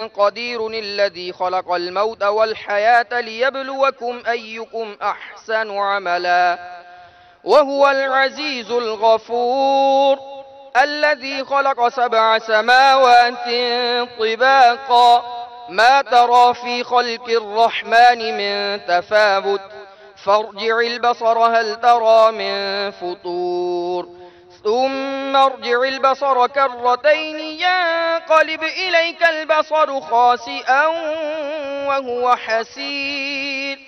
قدير الذي خلق الموت والحياة ليبلوكم أيكم أحسن عملا وهو العزيز الغفور الذي خلق 7 سماوات طباقا ما ترى في خلق الرحمن من تفاوت فارجع البصر هل ترى من فطور ثم ارجع البصر كرتين ينقلب إليك البصر خاسئا وهو حسير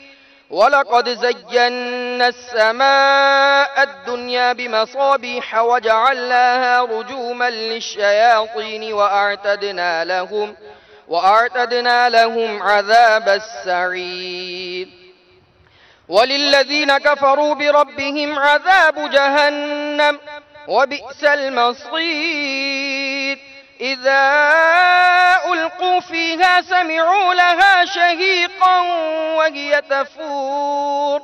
ولقد زينا السماء الدنيا بمصابيح وجعلناها رجوما للشياطين وأعتدنا لهم عذاب السعير وللذين كفروا بربهم عذاب جهنم وبئس المصير إذا ألقوا فيها سمعوا لها شهيقا وهي تفور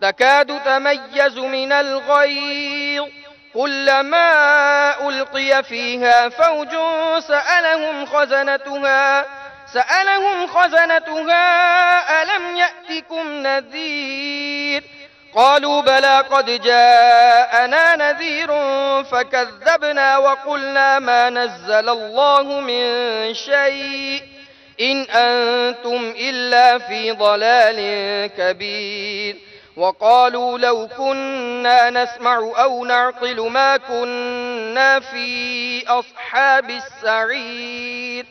تكاد تميز من الغيظ كلما ألقي فيها فوج سألهم خزنتها ألم يأتكم نذير قالوا بلى قد جاءنا نذير فكذبنا وقلنا ما نزل الله من شيء إن أنتم إلا في ضلال كبير وقالوا لو كنا نسمع أو نعقل ما كنا في أصحاب السعير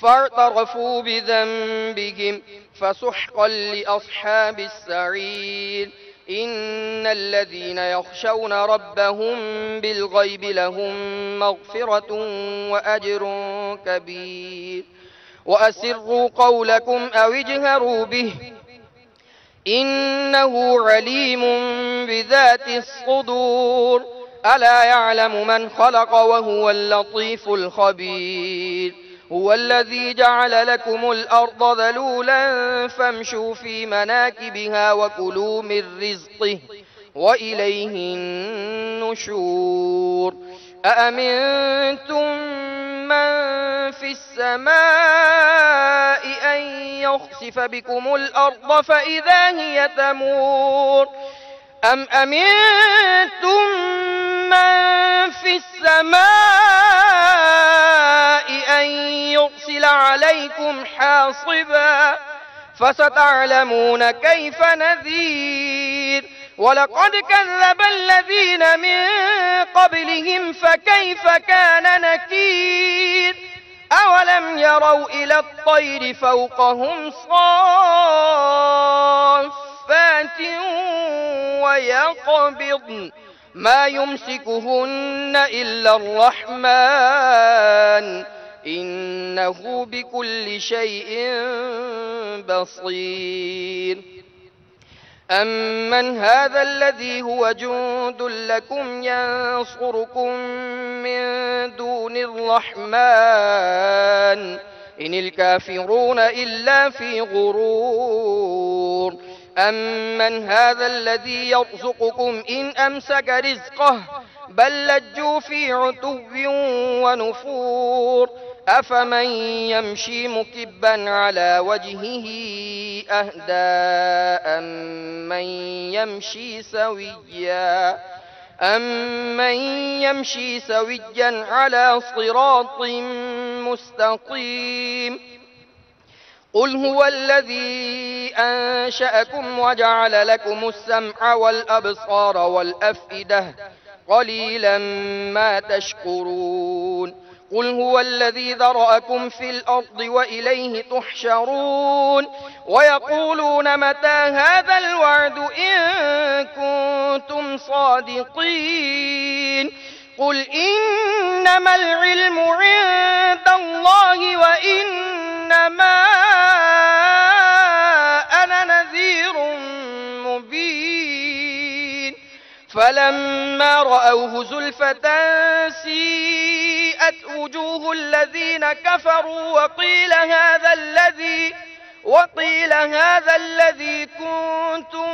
فاعترفوا بذنبهم فسحقا لأصحاب السعير إن الذين يخشون ربهم بالغيب لهم مغفرة وأجر كبير وأسروا قولكم أو اجهروا به إنه عليم بذات الصدور ألا يعلم من خلق وهو اللطيف الخبير هو الذي جعل لكم الأرض ذلولا فامشوا في مناكبها وكلوا من رزقه وإليه النشور أأمنتم من في السماء أن يخسف بكم الأرض فإذا هي تمور أم أمنتم من في السماء أن يرسل عليكم حاصبا فستعلمون كيف نذير ولقد كذب الذين من قبلهم فكيف كان نكير أولم يروا إلى الطير فوقهم صافات ويقبضن ما يمسكهن إلا الرحمن إنه بكل شيء بصير أمن هذا الذي هو جند لكم ينصركم من دون الرحمن إن الكافرون إلا في غرور أمن هذا الذي يرزقكم إن أمسك رزقه بل لجوا في عتو ونفور أفمن يمشي مكبا على وجهه أهدى أمن يمشي سويا على صراط مستقيم قل هو الذي أنشأكم وجعل لكم السمع والأبصار والأفئدة قليلا ما تشكرون قل هو الذي ذرأكم في الأرض وإليه تحشرون ويقولون متى هذا الوعد إن كنتم صادقين قل إنما العلم عند الله وإنما أنا نذير مبين فلما رأوه زلفة سيئت وجوه الذين كفروا وقيل هذا الذي كنتم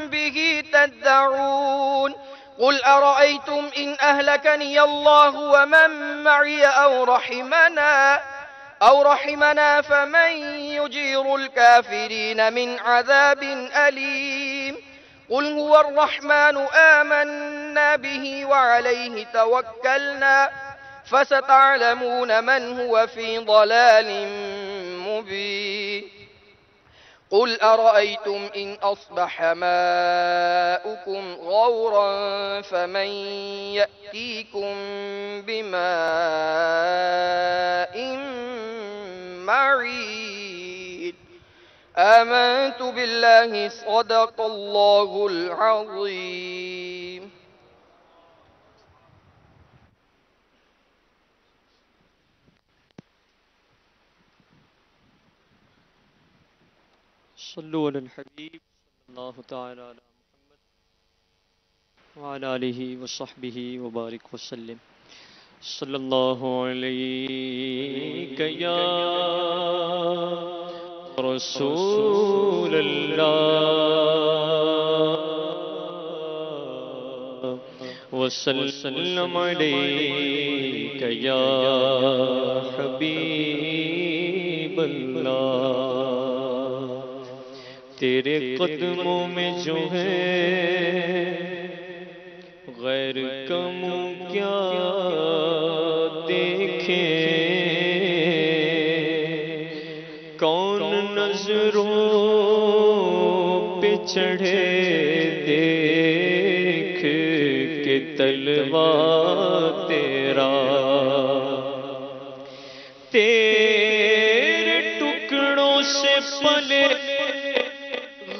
به تدعون قل أرأيتم إن أهلكني الله ومن معي أو رحمنا أو رحمنا فمن يجير الكافرين من عذاب أليم قل هو الرحمن آمنا به وعليه توكلنا فستعلمون من هو في ضلال مبين قل أرأيتم إن أصبح ماؤكم غورا فمن يأتيكم بماء معين آمنت بالله صدق الله العظيم. صلوا على الحبيب صلى الله تعالى على محمد وعلى آله وصحبه وبارك وسلم. صلى الله عليك يا رسول الله وسلم عليك يا حبيب الله. تیرے قدموں میں جو ہے غیر کموں کیا دیکھیں کون نظروں پہ چڑھے دیکھ کے تلوا تیرا تیرے ٹکڑوں سے پلے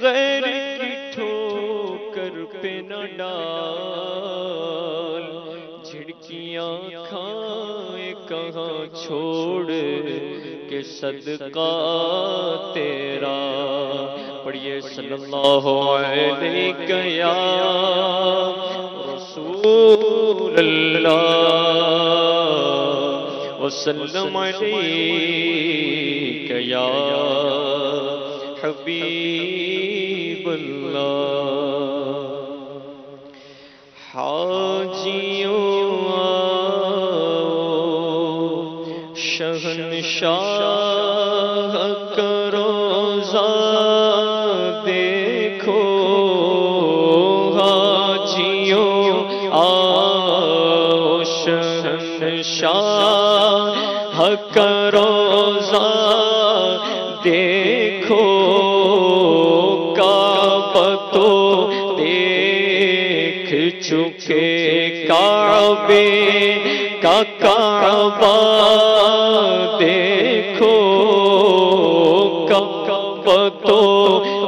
غیر کی ٹھوکر پہ نہ ڈال جھڑکیاں کھائے کہاں چھوڑ کے صدقہ تیرا. پڑھیے صلی اللہ علیہ یا رسول اللہ وسلم علیہ یا حبیب اللہ. حاجیوں آؤ شہنشاہ کا روضہ دیکھو. حاجیوں آؤ شہنشاہ کا روضہ دیکھو. کعبہ تو دیکھ چکے کعبے کا کعبہ دیکھو. کعبہ تو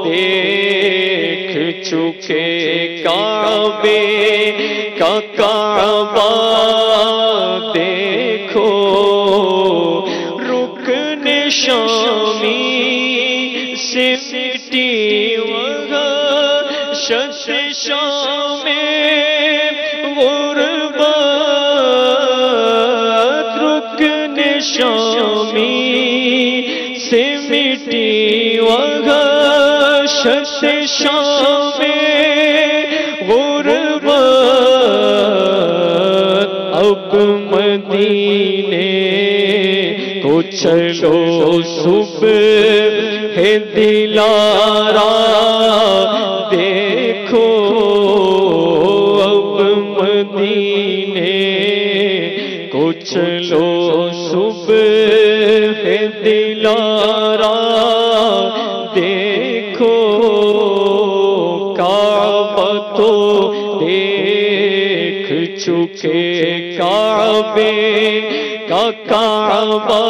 دیکھ چکے کعبے کا کعبہ دیکھو. رکن شامی سے مٹی شش شام غربت. رکن شامی سے مٹی شش شام غربت. اب مدینے کو چلو صبح ہے دلارا دیکھو. اب مدینے کو چلو صبح ہے دلارا دیکھو. کعبہ تو دیکھ چکے کعبے کا کعبہ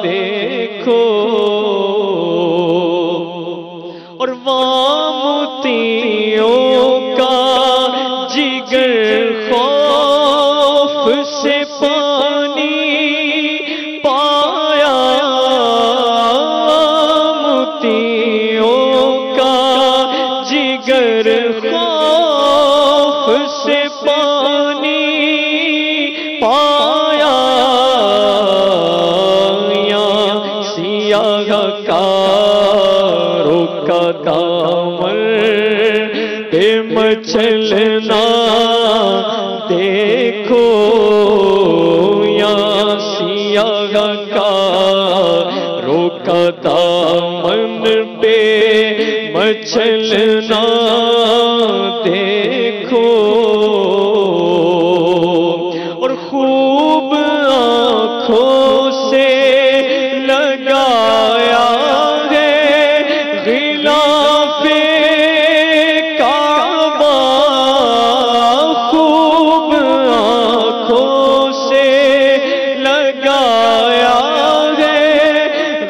دیکھو. اور وامتیوں کا جگر خوف سے پانی پایا. وامتیوں کا جگر خوف سے پانی پایا. سیاہ کاروں کا دامن پہ مچلنا دیکھو. یا سیاہ کا دامن پہ مچلنا دیکھو اور خوب آنکھوں سے لگایا ہے غلاف کعبہ، خوب آنکھوں سے لگایا ہے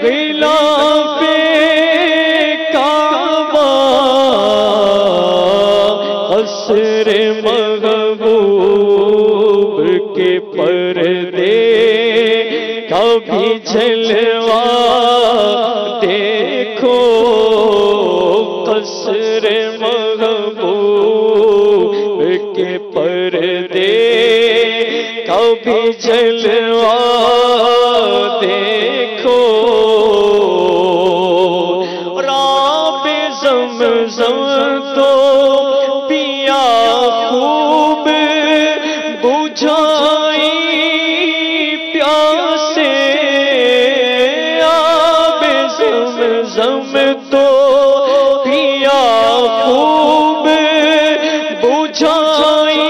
غلاف کعبہ، قصر محبوب کے پردے کبھی جلوہ دیکھو، قصر محبوب کے پردے کبھی جلوہ دیکھو، راب زمزم تو پیا خوب بجھائی پیاسے، آب زمزم تو پیا خوب بجھائی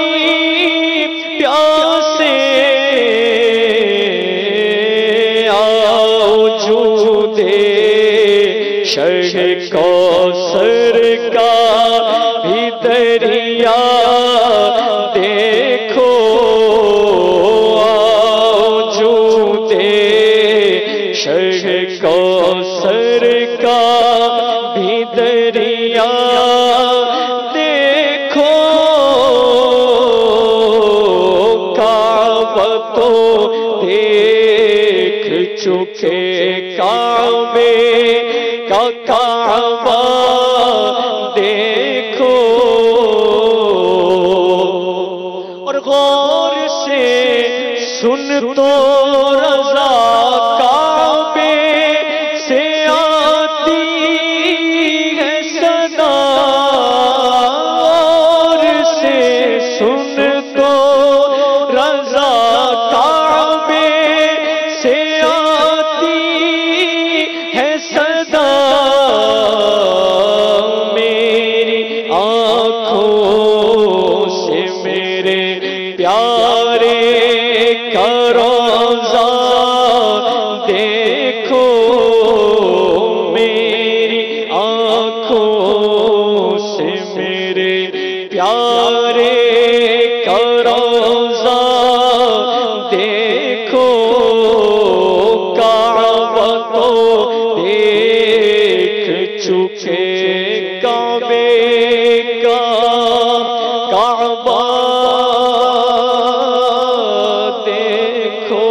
پیاسے، آؤ جود شہ کوثر کا بھی دریا دیکھو، آؤ جود شہ کوثر کا بھی دریا دیکھو، کعبہ تو دیکھ چکے کعبے کا کعبہ دیکھو، اور غور سے سن تو رضا کعبے سے آتی ہے صدا، غور سے سن تو رضا کعبے سے آتی ہے صدا، میری آنکھوں سے میرے پیارے کا روضہ دیکھو، میری آنکھوں سے میرے پیارے کا روضہ دیکھو، کعبہ تو دیکھ چکے کعبے کا کعبہ دیکھو،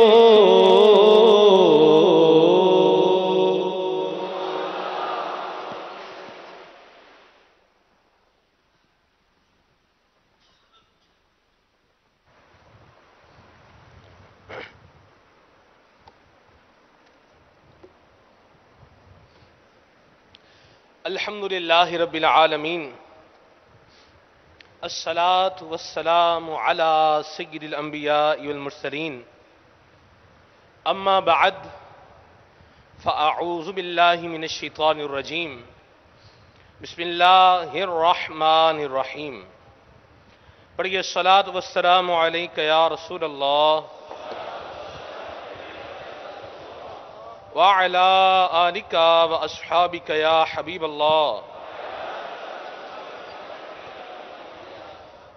الحمدللہ رب العالمین، الصلاة والسلام على سید الانبیاء والمرسلین، اما بعد فاعوذ باللہ من الشیطان الرجیم، بسم اللہ الرحمن الرحیم، پڑھیے الصلاة والسلام علیک یا رسول اللہ وعلى آلك وأصحابك يا حبيب الله،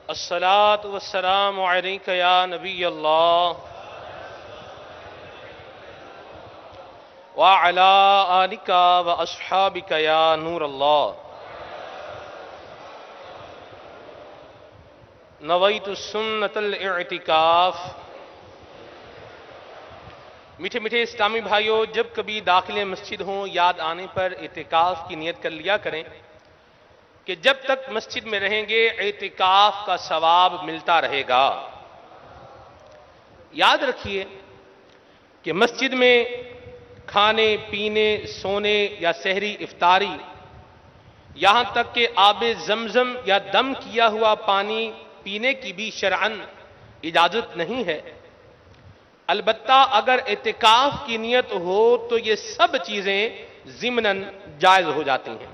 الصلاة والسلام عليك يا نبي الله وعلى آلك وأصحابك يا نور الله، نويت سنة الاعتكاف۔ میٹھے میٹھے اسلامی بھائیوں، جب کبھی داخل مسجد ہوں یاد آنے پر اعتکاف کی نیت کر لیا کریں کہ جب تک مسجد میں رہیں گے اعتکاف کا ثواب ملتا رہے گا۔ یاد رکھیے کہ مسجد میں کھانے پینے سونے یا سحری افطاری، یہاں تک کہ آب زمزم یا دم کیا ہوا پانی پینے کی بھی شرعاً اجازت نہیں ہے۔ البتہ اگر اعتکاف کی نیت ہو تو یہ سب چیزیں ضمناً جائز ہو جاتی ہیں۔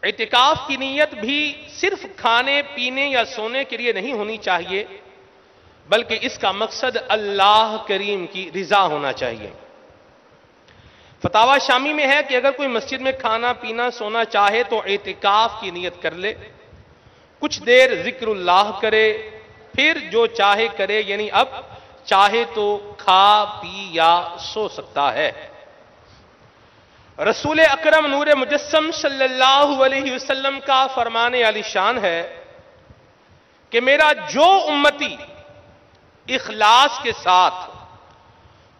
اعتکاف کی نیت بھی صرف کھانے پینے یا سونے کے لیے نہیں ہونی چاہیے، بلکہ اس کا مقصد اللہ کریم کی رضا ہونا چاہیے۔ فتاوی شامی میں ہے کہ اگر کوئی مسجد میں کھانا پینا سونا چاہے تو اعتکاف کی نیت کر لے، کچھ دیر ذکر اللہ کرے، پھر جو چاہے کرے، یعنی اب چاہے تو کھا پی یا سو سکتا ہے۔ رسول اکرم نور مجسم صلی اللہ علیہ وسلم کا فرمان عالی شان ہے کہ میرا جو امتی اخلاص کے ساتھ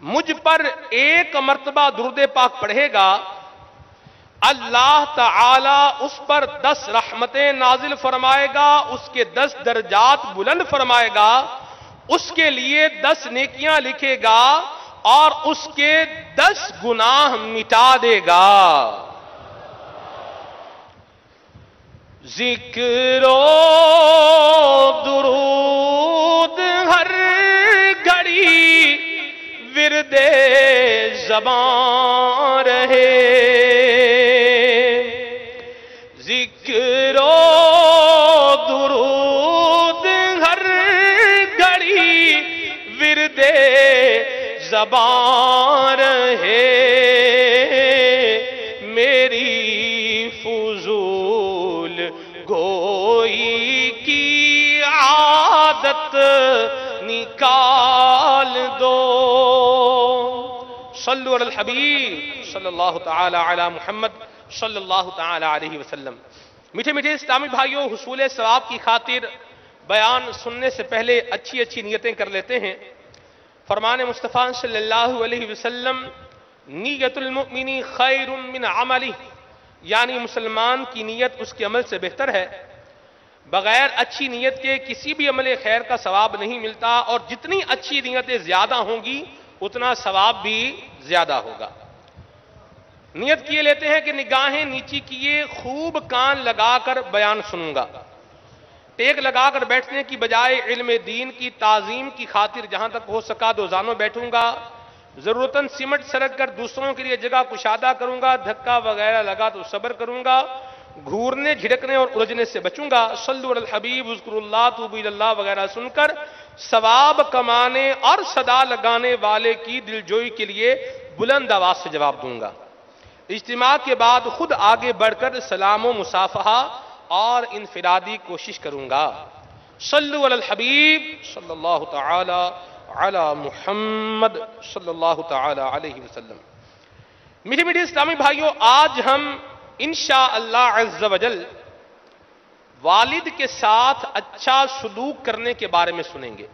مجھ پر ایک مرتبہ درود پاک پڑھے گا، اللہ تعالی اس پر 10 رحمتیں نازل فرمائے گا، اس کے 10 درجات بلند فرمائے گا، اس کے لیے 10 نیکیاں لکھے گا اور اس کے 10 گناہ مٹا دے گا۔ ذکر و درود ہر گھڑی ورد زبان رہے، ذکر و درود ہر گھڑی ورد زبان رہے، میری فضول گوئی کی عادت نکال دو۔ صلو علی الحبیب صلی اللہ تعالی علی محمد صلی اللہ تعالی علیہ وسلم۔ میٹھے میٹھے اسلامی بھائیوں، حصول ثواب کی خاطر بیان سننے سے پہلے اچھی نیتیں کر لیتے ہیں۔ فرمان مصطفیٰ صلی اللہ علیہ وسلم، نیت المؤمن خیر من عملہ، یعنی مسلمان کی نیت اس کے عمل سے بہتر ہے۔ بغیر اچھی نیت کے کسی بھی عمل خیر کا ثواب نہیں ملتا، اور جتنی اچھی نیتیں زیادہ ہوں گی اتنا ثواب بھی زیادہ ہوگا۔ نیت کیے لیتے ہیں کہ نگاہیں نیچی کیے خوب کان لگا کر بیان سنوں گا، ٹیک لگا کر بیٹھنے کی بجائے علم دین کی تعظیم کی خاطر جہاں تک ہو سکا دوزانوں بیٹھوں گا، ضرورتاً سمٹ سرک کر دوسروں کے لیے جگہ کشادہ کروں گا، دھکا وغیرہ لگا تو صبر کروں گا، گھورنے جھڑکنے اور الجھنے سے بچوں گا، صلو علی الحبیب اذکروا اللہ توبوا الی اللہ وغیرہ سن کر ثواب کمانے اور صدا لگانے والے کی دلجوئی کے لیے بلند آواز سے جواب دوں گا۔ اجتماع کے بعد خود آگے بڑھ کر سلام و مصافحہ اور انفرادی کوشش کروں گا۔ صلو علی الحبیب صلی اللہ تعالی علی محمد صلی اللہ تعالی علیہ وسلم۔ میٹھے میٹھے اسلامی بھائیوں، آج ہم انشاءاللہ عز و جل والد کے ساتھ اچھا سلوک کرنے کے بارے میں سنیں گے۔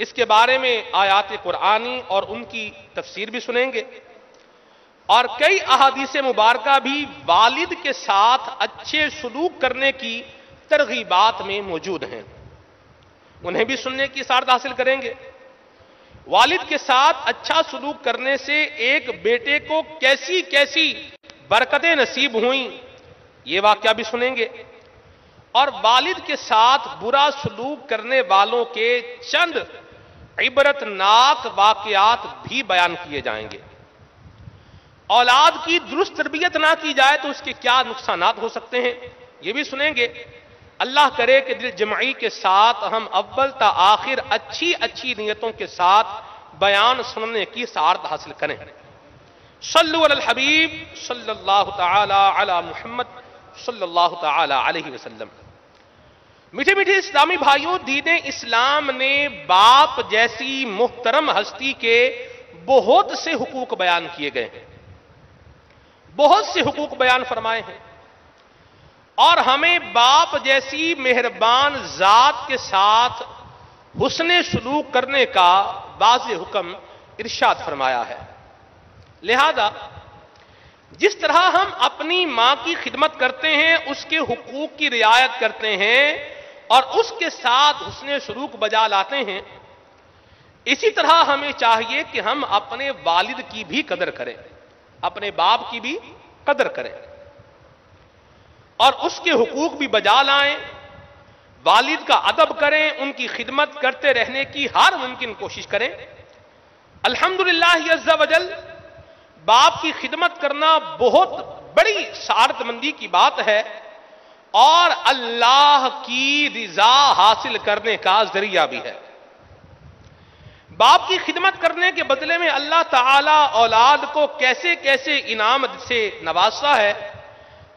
اس کے بارے میں آیات قرآنی اور ان کی تفسیر بھی سنیں گے، اور کئی احادیث مبارکہ بھی والد کے ساتھ اچھے سلوک کرنے کی ترغیبات میں موجود ہیں، انہیں بھی سننے کی سعادت حاصل کریں گے۔ والد کے ساتھ اچھا سلوک کرنے سے ایک بیٹے کو کیسی کیسی برکتیں نصیب ہوئیں، یہ واقعہ بھی سنیں گے، اور والد کے ساتھ برا سلوک کرنے والوں کے چند عبرتناک واقعات بھی بیان کیے جائیں گے۔ اولاد کی درست تربیت نہ کی جائے تو اس کے کیا نقصانات ہو سکتے ہیں، یہ بھی سنیں گے۔ اللہ کرے کہ دل جمعی کے ساتھ ہم اول تا آخر اچھی نیتوں کے ساتھ بیان سننے کی سعادت حاصل کریں۔ صلو علی الحبیب صلی اللہ تعالی علی محمد صلی اللہ تعالی علیہ وسلم۔ میٹھے میٹھے اسلامی بھائیوں، دین اسلام نے باپ جیسی محترم ہستی کے بہت سے حقوق بیان کیے گئے ہیں، بہت سے حقوق بیان فرمائے ہیں، اور ہمیں باپ جیسی مہربان ذات کے ساتھ حسن سلوک کرنے کا واضح حکم ارشاد فرمایا ہے۔ لہذا جس طرح ہم اپنی ماں کی خدمت کرتے ہیں، اس کے حقوق کی رعایت کرتے ہیں اور اس کے ساتھ حسن سلوک بجا لاتے ہیں، اسی طرح ہمیں چاہیے کہ ہم اپنے والد کی بھی قدر کریں، اپنے باپ کی بھی قدر کریں، اور اس کے حقوق بھی بجا لائیں، والد کا ادب کریں، ان کی خدمت کرتے رہنے کی ہر ممکن کوشش کریں۔ الحمدللہ عز و جل باپ کی خدمت کرنا بہت بڑی سعادت مندی کی بات ہے اور اللہ کی رضا حاصل کرنے کا ذریعہ بھی ہے۔ باپ کی خدمت کرنے کے بدلے میں اللہ تعالی اولاد کو کیسے کیسے انعام سے نوازتا ہے،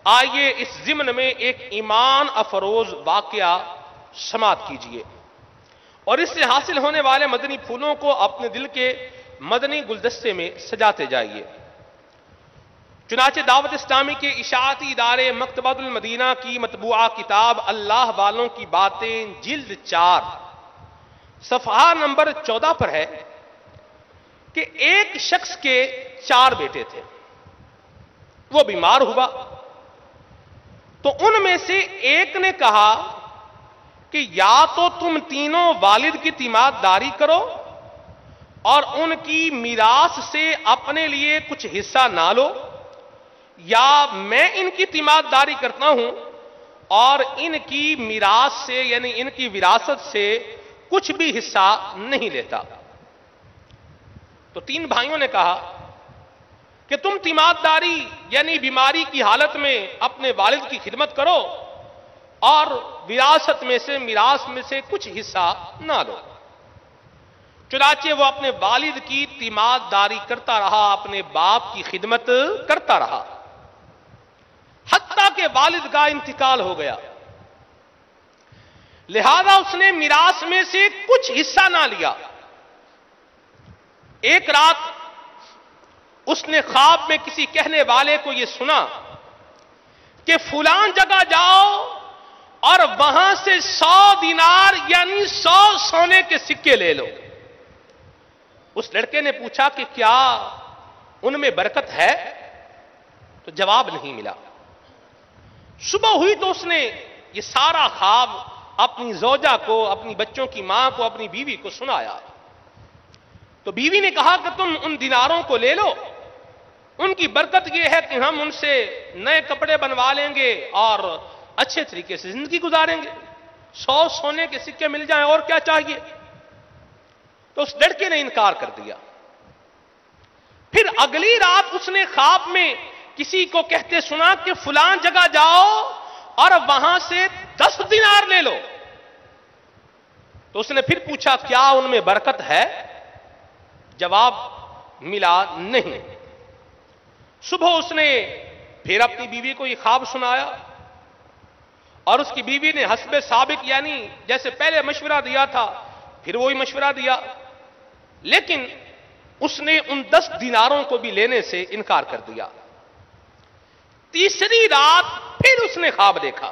آئیے اس ضمن میں ایک ایمان افروز واقعہ سماعت کیجئے اور اس سے حاصل ہونے والے مدنی پھولوں کو اپنے دل کے مدنی گلدستے میں سجاتے جائیے۔ چنانچہ دعوت اسلامی کے اشاعتی ادارے مکتبۃ المدینہ کی مطبوعہ کتاب اللہ والوں کی باتیں جلد 4 صفحہ نمبر 14 پر ہے کہ ایک شخص کے 4 بیٹے تھے، وہ بیمار ہوا تو ان میں سے ایک نے کہا کہ یا تو تم تینوں والد کی تیمارداری کرو اور ان کی میراث سے اپنے لیے کچھ حصہ نہ لو، یا میں ان کی تیمارداری کرتا ہوں اور ان کی میراث سے یعنی ان کی وراثت سے کچھ بھی حصہ نہیں لیتا۔ تو 3 بھائیوں نے کہا کہ تم تیمارداری یعنی بیماری کی حالت میں اپنے والد کی خدمت کرو اور وراثت میں سے میراث میں سے کچھ حصہ نہ لو۔ چنانچہ وہ اپنے والد کی تیمارداری کرتا رہا، اپنے باپ کی خدمت کرتا رہا، حتیٰ کہ والد کا انتقال ہو گیا۔ لہذا اس نے میراث میں سے کچھ حصہ نہ لیا۔ ایک رات اس نے خواب میں کسی کہنے والے کو یہ سنا کہ فلان جگہ جاؤ اور وہاں سے 100 دینار یعنی 100 سونے کے سکے لے لو۔ اس لڑکے نے پوچھا کہ کیا ان میں برکت ہے؟ تو جواب نہیں ملا۔ صبح ہوئی تو اس نے یہ سارا خواب اپنی زوجہ کو، اپنی بچوں کی ماں کو، اپنی بیوی کو سنایا۔ تو بیوی نے کہا کہ تم ان دیناروں کو لے لو، ان کی برکت یہ ہے کہ ہم ان سے نئے کپڑے بنوا لیں گے اور اچھے طریقے سے زندگی گزاریں گے، 100 سونے کے سکے مل جائیں اور کیا چاہیے۔ تو اس لڑکے نے انکار کر دیا۔ پھر اگلی رات اس نے خواب میں کسی کو کہتے سنا کہ فلان جگہ جاؤ اور وہاں سے 10 دینار لے لو۔ تو اس نے پھر پوچھا کیا ان میں برکت ہے؟ جواب ملا نہیں۔ صبح اس نے پھر اپنی بیوی کو یہ خواب سنایا اور اس کی بیوی نے حسب سابق یعنی جیسے پہلے مشورہ دیا تھا پھر وہی مشورہ دیا، لیکن اس نے ان 10 دیناروں کو بھی لینے سے انکار کر دیا۔ تیسری رات پھر اس نے خواب دیکھا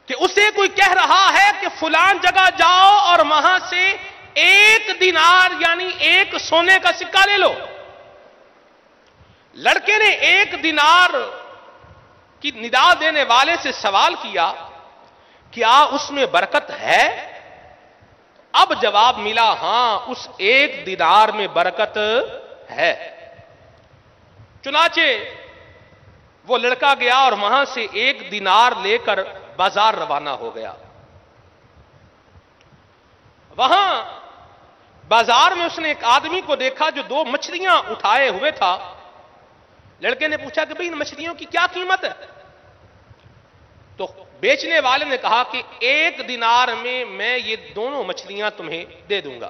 کہ اسے کوئی کہہ رہا ہے کہ فلان جگہ جاؤ اور وہاں سے 1 دینار یعنی 1 سونے کا سکہ لے لو۔ لڑکے نے 1 دینار کی ندا دینے والے سے سوال کیا کیا اس میں برکت ہے؟ اب جواب ملا ہاں اس 1 دینار میں برکت ہے۔ چنانچہ وہ لڑکا گیا اور وہاں سے 1 دینار لے کر بازار روانہ ہو گیا۔ وہاں بازار میں اس نے ایک آدمی کو دیکھا جو 2 مچھلیاں اٹھائے ہوئے تھا۔ لڑکے نے پوچھا کہ بھئی ان مچھلیوں کی کیا قیمت ہے؟ تو بیچنے والے نے کہا کہ 1 دینار میں یہ دونوں مچھلیاں تمہیں دے دوں گا۔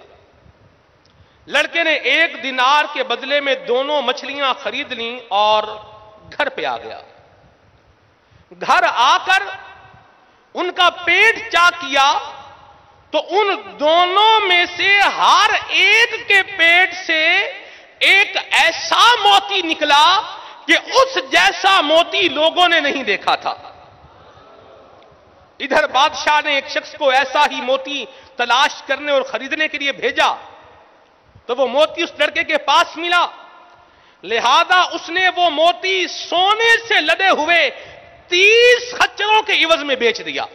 لڑکے نے 1 دینار کے بدلے میں دونوں مچھلیاں خرید لیں اور گھر پہ آ گیا۔ گھر آ کر ان کا پیٹ چاک کیا تو ان دونوں میں سے ہر ایک کے پیٹ سے ایک ایسا موتی نکلا کہ اس جیسا موتی لوگوں نے نہیں دیکھا تھا۔ ادھر بادشاہ نے ایک شخص کو ایسا ہی موتی تلاش کرنے اور خریدنے کے لیے بھیجا تو وہ موتی اس لڑکے کے پاس ملا، لہذا اس نے وہ موتی سونے سے لدے ہوئے 30 خچروں کے عوض میں بیچ دیا۔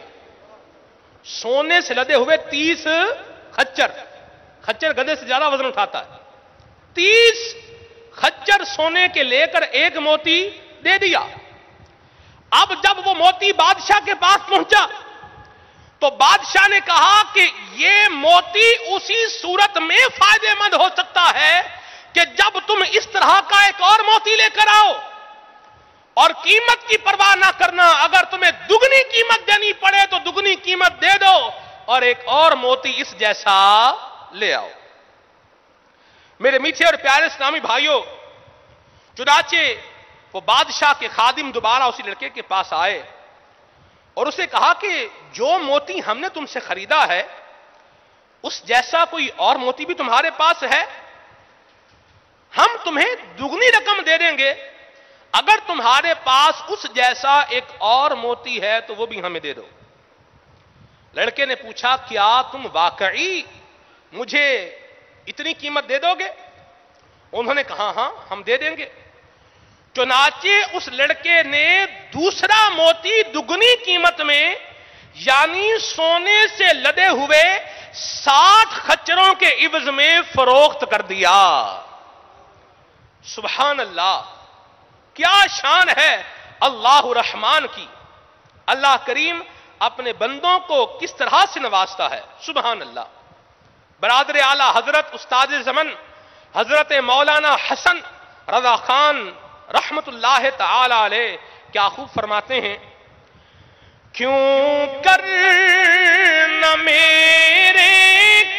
سونے سے لدے ہوئے 30 خچر گدھے سے زیادہ وزن اٹھاتا ہے، 30 خچر سونے کے لے کر 1 موتی دے دیا۔ اب جب وہ موتی بادشاہ کے پاس پہنچا تو بادشاہ نے کہا کہ یہ موتی اسی صورت میں فائدہ مند ہو سکتا ہے کہ جب تم اس طرح کا ایک اور موتی لے کر آؤ اور قیمت کی پرواہ نہ کرنا، اگر تمہیں دگنی قیمت دینی پڑے تو دگنی قیمت دے دو اور ایک اور موتی اس جیسا لے آؤ۔ میرے میٹھے اور پیارے اسلامی بھائیوں، چنانچہ وہ بادشاہ کے خادم دوبارہ اسی لڑکے کے پاس آئے اور اسے کہا کہ جو موتی ہم نے تم سے خریدا ہے اس جیسا کوئی اور موتی بھی تمہارے پاس ہے؟ ہم تمہیں دگنی رقم دے دیں گے، اگر تمہارے پاس اس جیسا ایک اور موتی ہے تو وہ بھی ہمیں دے دو۔ لڑکے نے پوچھا کیا تم واقعی مجھے اتنی قیمت دے دو گے؟ انہوں نے کہا ہاں ہم دے دیں گے۔ چنانچہ اس لڑکے نے دوسرا موتی دگنی قیمت میں یعنی سونے سے لدے ہوئے 60 خچروں کے عوض میں فروخت کر دیا۔ سبحان اللہ، کیا شان ہے اللہ رحمان کی! اللہ کریم اپنے بندوں کو کس طرح سے نوازتا ہے، سبحان اللہ۔ برادر اعلیٰ حضرت استاد زمن حضرت مولانا حسن رضا خان رحمت اللہ تعالی علیہ کیا خوب فرماتے ہیں، کیوں کر نہ میرے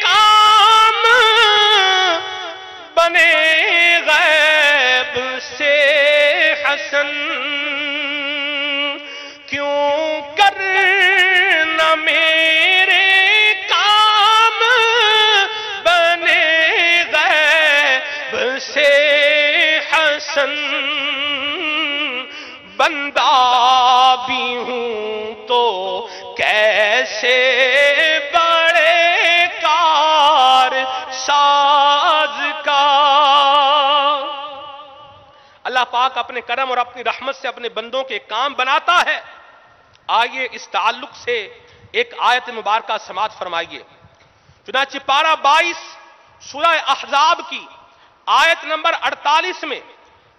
کام بنے غیب سے حسن، کیوں کر نہ میرے کام بنے غیب سے حسن، بندہ بھی ہوں تو کیسے بڑے کار ساز کا۔ اللہ پاک اپنے کرم اور اپنی رحمت سے اپنے بندوں کے کام بناتا ہے۔ آئیے اس تعلق سے ایک آیت مبارکہ سماعت فرمائیے۔ چنانچہ پارہ 22 سورہ احزاب کی آیت نمبر 48 میں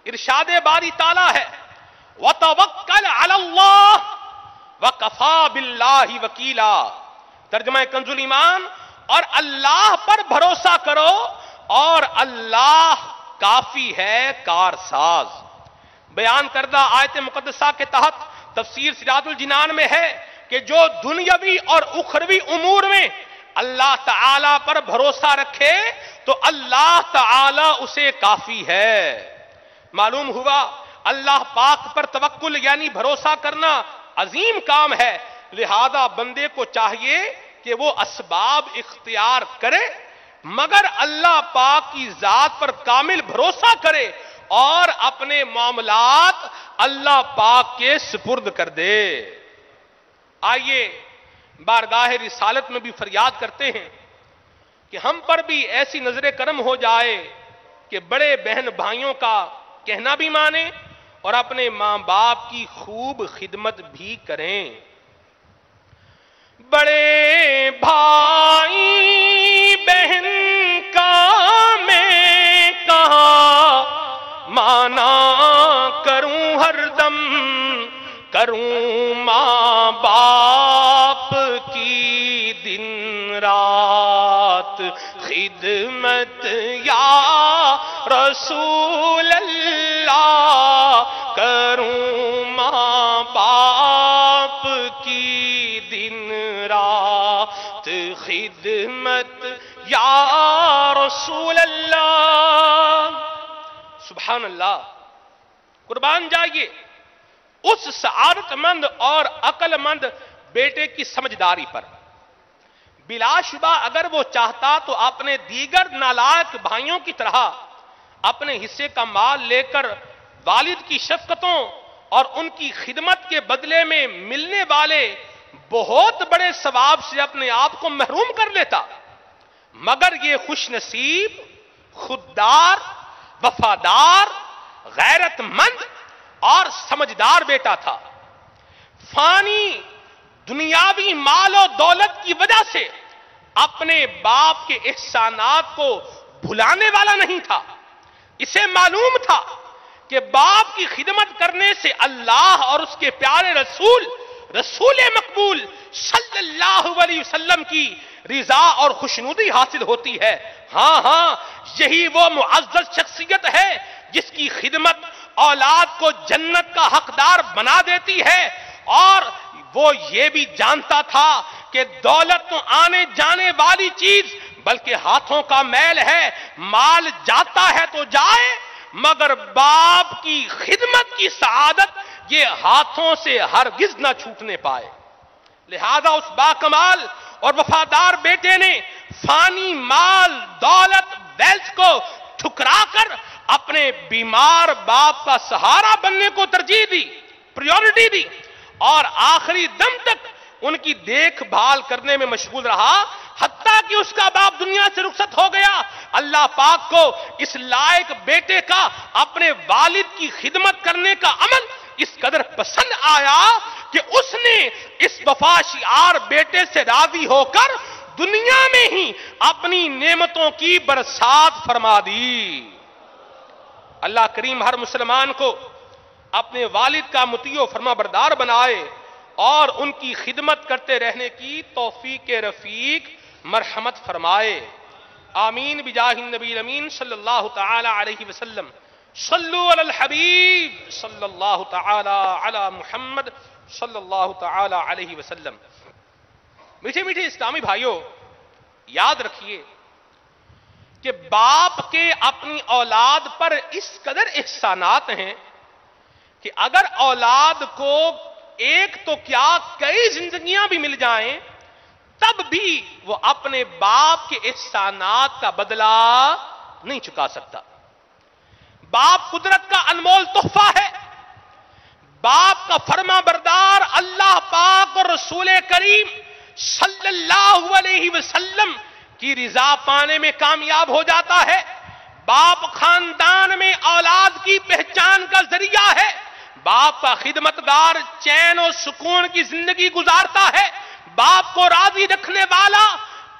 ارشاد باری تعالیٰ ہے، وَتَوَكَّلْ عَلَى اللَّهِ وَكَفَى بِاللَّهِ وَكِيلًا۔ ترجمہ کنز ایمان، اور اللہ پر بھروسہ کرو اور اللہ کافی ہے کارساز۔ بیان کردہ آیت مقدسہ کے تحت تفسیر سراج الجنان میں ہے کہ جو دنیاوی اور اخروی امور میں اللہ تعالی پر بھروسہ رکھے تو اللہ تعالی اسے کافی ہے۔ معلوم ہوا اللہ پاک پر توکل یعنی بھروسہ کرنا عظیم کام ہے، لہذا بندے کو چاہیے کہ وہ اسباب اختیار کرے مگر اللہ پاک کی ذات پر کامل بھروسہ کرے اور اپنے معاملات اللہ پاک کے سپرد کر دے۔ آئیے بارگاہ رسالت میں بھی فریاد کرتے ہیں کہ ہم پر بھی ایسی نظر کرم ہو جائے کہ بڑے بہن بھائیوں کا کہنا بھی مانیں اور اپنے ماں باپ کی خوب خدمت بھی کریں۔ بڑے بھائی بہن کا میں کہا مانا کروں ہر دم، کروں ماں باپ کی دن رات خدمت یا رسول اللہ، کروں ماں باپ کی دن رات خدمت یا رسول اللہ۔ سبحان اللہ، قربان جائیے اس سعادت مند اور عقل مند بیٹے کی سمجھداری پر۔ بلا شبہ اگر وہ چاہتا تو اپنے دیگر نالائق بھائیوں کی طرح اپنے حصے کا مال لے کر والد کی شفقتوں اور ان کی خدمت کے بدلے میں ملنے والے بہت بڑے ثواب سے اپنے آپ کو محروم کر لیتا، مگر یہ خوش نصیب، خوددار، وفادار، غیرت مند اور سمجھدار بیٹا تھا۔ فانی دنیاوی مال و دولت کی وجہ سے اپنے باپ کے احسانات کو بھلانے والا نہیں تھا۔ اسے معلوم تھا کہ باپ کی خدمت کرنے سے اللہ اور اس کے پیارے رسول مقبول صلی اللہ علیہ وسلم کی رضا اور خوشنودی حاصل ہوتی ہے۔ ہاں ہاں، یہی وہ معزز شخصیت ہے جس کی خدمت اولاد کو جنت کا حقدار بنا دیتی ہے، اور وہ یہ بھی جانتا تھا کہ دولت تو آنے جانے والی چیز بلکہ ہاتھوں کا میل ہے، مال جاتا ہے تو جائے مگر باپ کی خدمت کی سعادت یہ ہاتھوں سے ہرگز نہ چھوٹنے پائے۔ لہذا اس باکمال اور وفادار بیٹے نے فانی مال، دولت، ویلتھ کو ٹھکرا کر اپنے بیمار باپ کا سہارا بننے کو ترجیح دی، پریورٹی دی، اور آخری دم تک ان کی دیکھ بھال کرنے میں مشغول رہا، حتیٰ کہ اس کا باپ دنیا سے رخصت ہو گیا۔ اللہ پاک کو اس لائق بیٹے کا اپنے والد کی خدمت کرنے کا عمل اس قدر پسند آیا کہ اس نے اس وفا شعار بیٹے سے راضی ہو کر دنیا میں ہی اپنی نعمتوں کی برسات فرما دی۔ اللہ کریم ہر مسلمان کو اپنے والد کا مطیع و فرما بردار بنائے اور ان کی خدمت کرتے رہنے کی توفیق رفیق مرحمت فرمائے۔ آمین بجاہ النبی الامین صلی اللہ تعالی علیہ وسلم۔ صلو علی الحبیب صلی اللہ تعالی علی محمد صلی اللہ تعالی علیہ وسلم۔ میٹھے میٹھے اسلامی بھائیوں، یاد رکھیے کہ باپ کے اپنی اولاد پر اس قدر احسانات ہیں کہ اگر اولاد کو ایک تو کیا کئی زندگیاں بھی مل جائیں تب بھی وہ اپنے باپ کے احسانات کا بدلہ نہیں چکا سکتا۔ باپ قدرت کا انمول تحفہ ہے۔ باپ کا فرما بردار اللہ پاک اور رسول کریم صلی اللہ علیہ وسلم کی رضا پانے میں کامیاب ہو جاتا ہے۔ باپ خاندان میں اولاد کی پہچان کا ذریعہ ہے۔ باپ کا خدمتگار چین و سکون کی زندگی گزارتا ہے۔ باپ کو راضی رکھنے والا،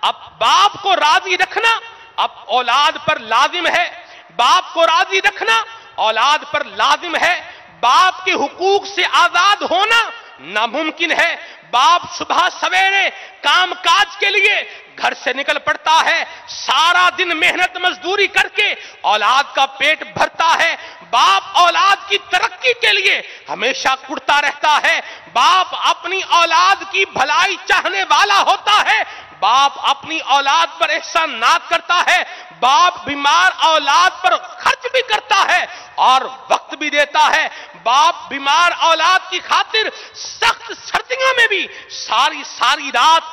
اب باپ کو راضی رکھنا اب اولاد پر لازم ہے۔ باپ کو راضی رکھنا اولاد پر لازم ہے۔ باپ کے حقوق سے آزاد ہونا ناممکن ہے۔ باپ صبح سویرے کام کاج کے لیے گھر سے نکل پڑتا ہے، سارا دن محنت مزدوری کر کے اولاد کا پیٹ بھرتا ہے۔ باپ اولاد کی ترقی کے لیے ہمیشہ کڑتا رہتا ہے۔ باپ اپنی اولاد کی بھلائی چاہنے والا ہوتا ہے۔ باپ اپنی اولاد پر احسانات کرتا ہے۔ باپ بیمار اولاد پر خرچ بھی کرتا ہے اور وقت بھی دیتا ہے۔ باپ بیمار اولاد کی خاطر سخت سردیوں میں بھی ساری رات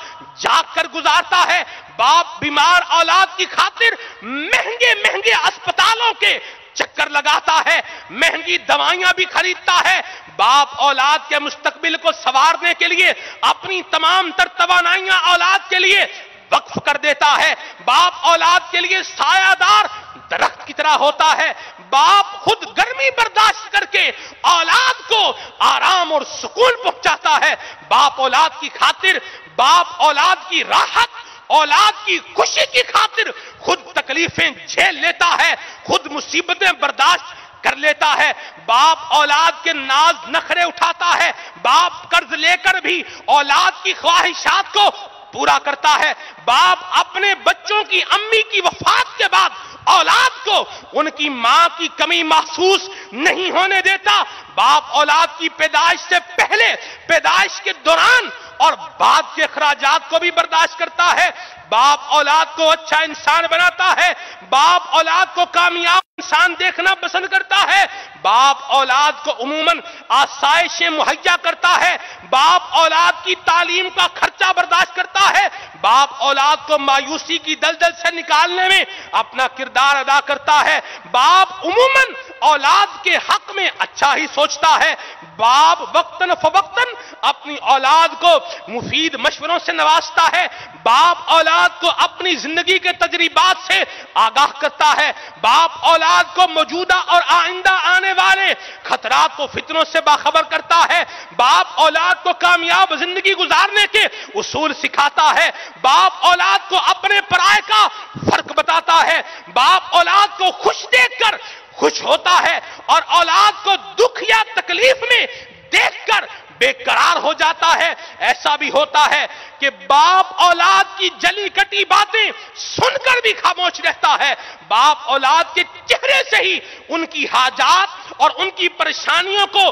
جاگ کر گزارتا ہے۔ باپ بیمار اولاد کی خاطر مہنگے اسپتالوں کے چکر لگاتا ہے، مہنگی دوائیاں بھی خریدتا ہے۔ باپ اولاد کے مستقبل کو سنوارنے کے لیے اپنی تمام تر توانائیاں اولاد کے لیے وقف کر دیتا ہے۔ باپ اولاد کے لیے سایہ دار درخت کی طرح ہوتا ہے۔ باپ خود گرمی برداشت کر کے اولاد کو آرام اور سکون پہنچاتا ہے۔ باپ اولاد کی خاطر، باپ اولاد کی راحت، اولاد کی خوشی کی خاطر خود تکلیفیں جھیل لیتا ہے، خود مصیبتیں برداشت کر لیتا ہے۔ باپ اولاد کے ناز نخرے اٹھاتا ہے۔ باپ قرض لے کر بھی اولاد کی خواہشات کو پورا کرتا ہے۔ باپ اپنے بچوں کی امی کی وفات کے بعد اولاد کو ان کی ماں کی کمی محسوس نہیں ہونے دیتا۔ باپ اولاد کی پیدائش سے پہلے، پیدائش کے دوران اور بعد کے اخراجات کو بھی برداشت کرتا ہے۔ باپ اولاد کو اچھا انسان بناتا ہے۔ باپ اولاد کو کامیاب انسان دیکھنا پسند کرتا ہے۔ باپ اولاد کو عموماً آسائشیں مہیا کرتا ہے۔ باپ اولاد کی تعلیم کا خرچہ برداشت کرتا ہے۔ باپ اولاد کو مایوسی کی دلدل سے نکالنے میں اپنا کردار ادا کرتا ہے۔ باپ عموماً اولاد کے حق میں اچھا ہی سوچتا ہے۔ باپ وقتاً فوقتاً اپنی اولاد کو مفید مشوروں سے نوازتا ہے۔ باپ اولاد کو اپنی زندگی کے تجربات سے آگاہ کرتا ہے۔ باپ اولاد کو موجودہ اور آئندہ آنے والے خطرات و فتنوں سے باخبر کرتا ہے۔ باپ اولاد کو کامیاب زندگی گزارنے کے اصول سکھاتا ہے۔ باپ اولاد کو اپنے پرائے کا فرق بتاتا ہے۔ باپ اولاد کو خوش دیکھ کر خوش ہوتا ہے اور اولاد کو دکھ یا تکلیف میں دیکھ کر بے قرار ہو جاتا ہے۔ ایسا بھی ہوتا ہے کہ باپ اولاد کی جلی کٹی باتیں سن کر بھی خاموش رہتا ہے، باپ اولاد کے چہرے سے ہی ان کی حاجات اور ان کی پریشانیوں کو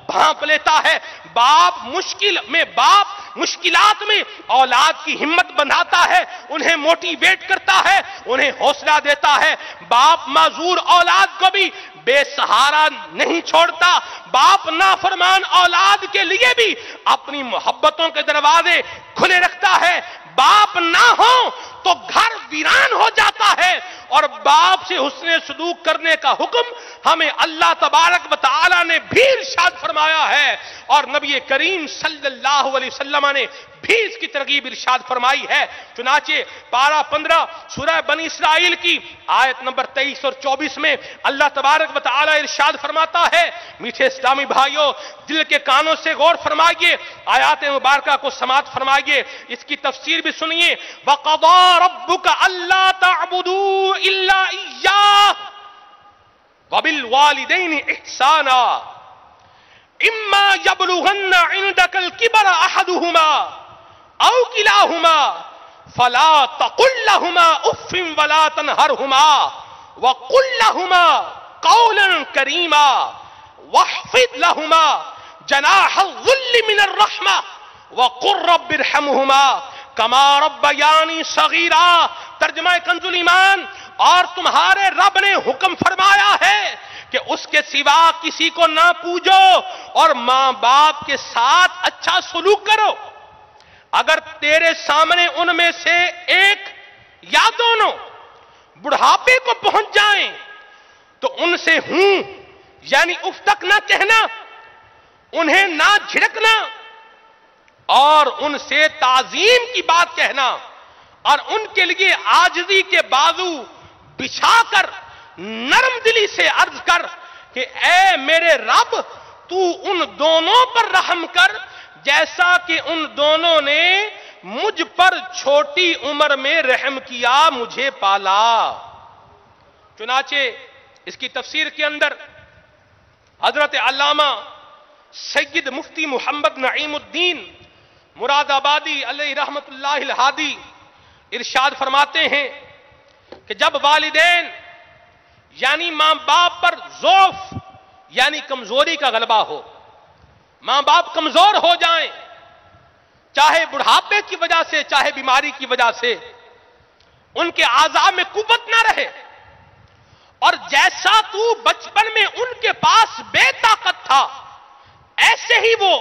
بھانپ لیتا ہے۔ باپ مشکلات میں اولاد کی ہمت بندھاتا ہے، انہیں موٹیویٹ کرتا ہے، انہیں حوصلہ دیتا ہے۔ باپ معذور اولاد کو بھی بے سہارا نہیں چھوڑتا، باپ نافرمان اولاد کے لیے بھی اپنی محبتوں کے دروازے کھلے رکھتا ہے۔ باپ نہ ہو تو گھر ویران ہو جاتا ہے، اور باپ سے حسن سلوک کرنے کا حکم ہمیں اللہ تبارک و تعالی نے بھی ارشاد فرمایا ہے، اور نبی کریم صلی اللہ علیہ وسلم نے بھی اس کی ترغیب ارشاد فرمائی ہے۔ چنانچہ پارہ 15 سورہ بنی اسرائیل کی آیت نمبر 23 اور 24 میں اللہ تبارک و تعالی ارشاد فرماتا ہے۔ میٹھے اسلامی بھائیوں، دل کے کانوں سے غور فرمائیے، آیات مبارکہ کو سماعت فرمائیے، اس کی تفسیر بھی سنیے۔ وَقَضَىٰ رَبُّكَ أَلَّا تَعْبُدُوا إِلَّا إِيَّاهُ وَبِالْوَالِدَيْنِ إِحْسَانًا إِمَّا يَبْلُغَنَّ عِندَكَ الْكِبَرَ أَحَدُهُمَا أَوْ كِلَاهُمَا فَلَا تَقُل لَّهُمَا أُفٍّ وَلَا تَنْهَرْهُمَا وَقُل لَّهُمَا قَوْلًا كَرِيمًا وَاخْفِضْ لَهُمَا جَنَاحَ الذُّلِّ مِنَ الرَّحْمَةِ وَقُل رَّبِّ ارْحَمْهُمَا كَمَا رَبَّيَانِي صَغِيرًا۔ ترجمہ کنز ایمان، اور تمہارے رب نے حکم فرمایا ہے کہ اس کے سوا کسی کو نہ پوجو اور ماں باپ کے ساتھ اچھا سلوک کرو۔ اگر تیرے سامنے ان میں سے ایک یا دونوں بڑھاپے کو پہنچ جائیں تو ان سے ہوں یعنی اف تک نہ کہنا، انہیں نہ جھڑکنا اور ان سے تعظیم کی بات کہنا، اور ان کے لیے عاجزی کے بازو بچھا کر نرم دلی سے عرض کر کہ اے میرے رب تو ان دونوں پر رحم کر جیسا کہ ان دونوں نے مجھ پر چھوٹی عمر میں رحم کیا، مجھے پالا۔ چنانچہ اس کی تفسیر کے اندر حضرت علامہ سید مفتی محمد نعیم الدین مراد آبادی علیہ رحمت اللہ الہادی ارشاد فرماتے ہیں کہ جب والدین یعنی ماں باپ پر ضعف یعنی کمزوری کا غلبہ ہو، ماں باپ کمزور ہو جائیں، چاہے بڑھاپے کی وجہ سے چاہے بیماری کی وجہ سے، ان کے اعضاء میں قوت نہ رہے، اور جیسا تو بچپن میں ان کے پاس بے طاقت تھا ایسے ہی وہ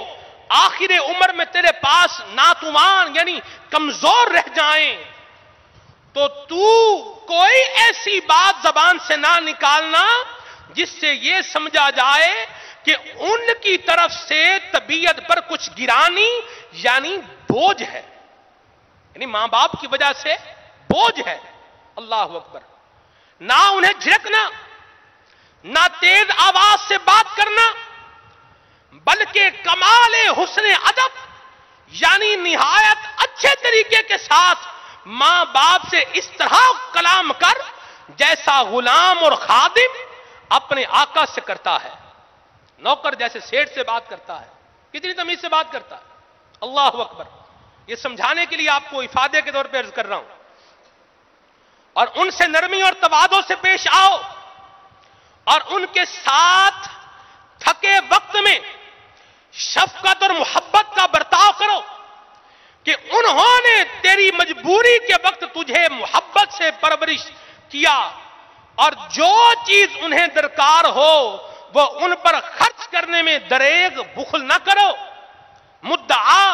آخر عمر میں تیرے پاس ناتوان یعنی کمزور رہ جائیں، تو کوئی ایسی بات زبان سے نہ نکالنا جس سے یہ سمجھا جائے کہ ان کی طرف سے طبیعت پر کچھ گرانی یعنی بوجھ ہے، یعنی ماں باپ کی وجہ سے بوجھ ہے۔ اللہ اکبر۔ نہ انہیں جھڑکنا، نہ تیز آواز سے بات کرنا، بلکہ کمال حسن ادب یعنی نہایت اچھے طریقے کے ساتھ ماں باپ سے اس طرح کلام کر جیسا غلام اور خادم اپنے آقا سے کرتا ہے، نوکر جیسے سیٹھ سے بات کرتا ہے، کتنی تمیز سے بات کرتا ہے۔ اللہ اکبر۔ یہ سمجھانے کے لیے آپ کو افادے کے طور پہ عرض کر رہا ہوں، اور ان سے نرمی اور تواضع سے پیش آؤ، اور ان کے ساتھ تھکے وقت میں شفقت اور محبت کا برتاؤ کرو کہ انہوں نے تیری مجبوری کے وقت تجھے محبت سے پرورش کیا، اور جو چیز انہیں درکار ہو وہ ان پر خرچ کرنے میں دریغ بخل نہ کرو۔ مدعا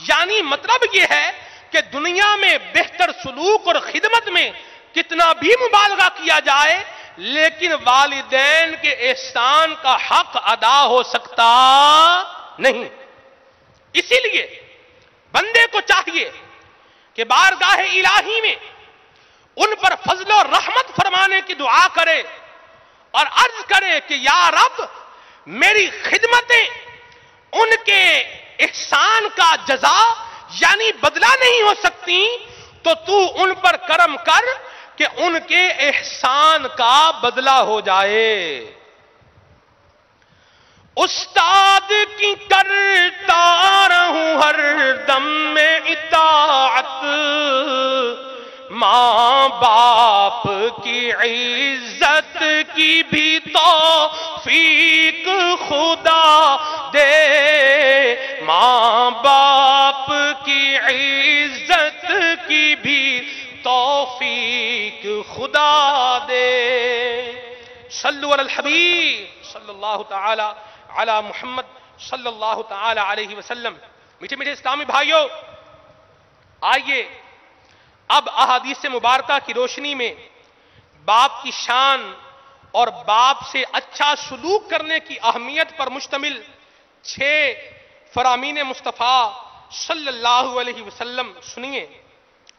یعنی مطلب یہ ہے کہ دنیا میں بہتر سلوک اور خدمت میں کتنا بھی مبالغہ کیا جائے لیکن والدین کے احسان کا حق ادا ہو سکتا نہیں۔ اسی لیے بندے کو چاہیے کہ بارگاہ الہی میں ان پر فضل و رحمت فرمانے کی دعا کرے اور عرض کرے کہ یا رب میری خدمتیں ان کے احسان کا جزا یعنی بدلہ نہیں ہو سکتی، تو ان پر کرم کر کہ ان کے احسان کا بدلہ ہو جائے۔ استاد کی کرتا رہوں ہر دم میں اطاعت، ماں باپ کی عزت کی بھی توفیق خدا دے، ماں باپ کی عزت کی بھی توفیق خدا دے۔ صلو علی الحبیب صلی اللہ تعالی علی محمد صلی اللہ تعالی علیہ وسلم۔ میٹھے میٹھے اسلامی بھائیوں، آئیے اب احادیث مبارکہ کی روشنی میں باپ کی شان اور باپ سے اچھا سلوک کرنے کی اہمیت پر مشتمل 6 فرامین مصطفیٰ صلی اللہ علیہ وسلم سنیے۔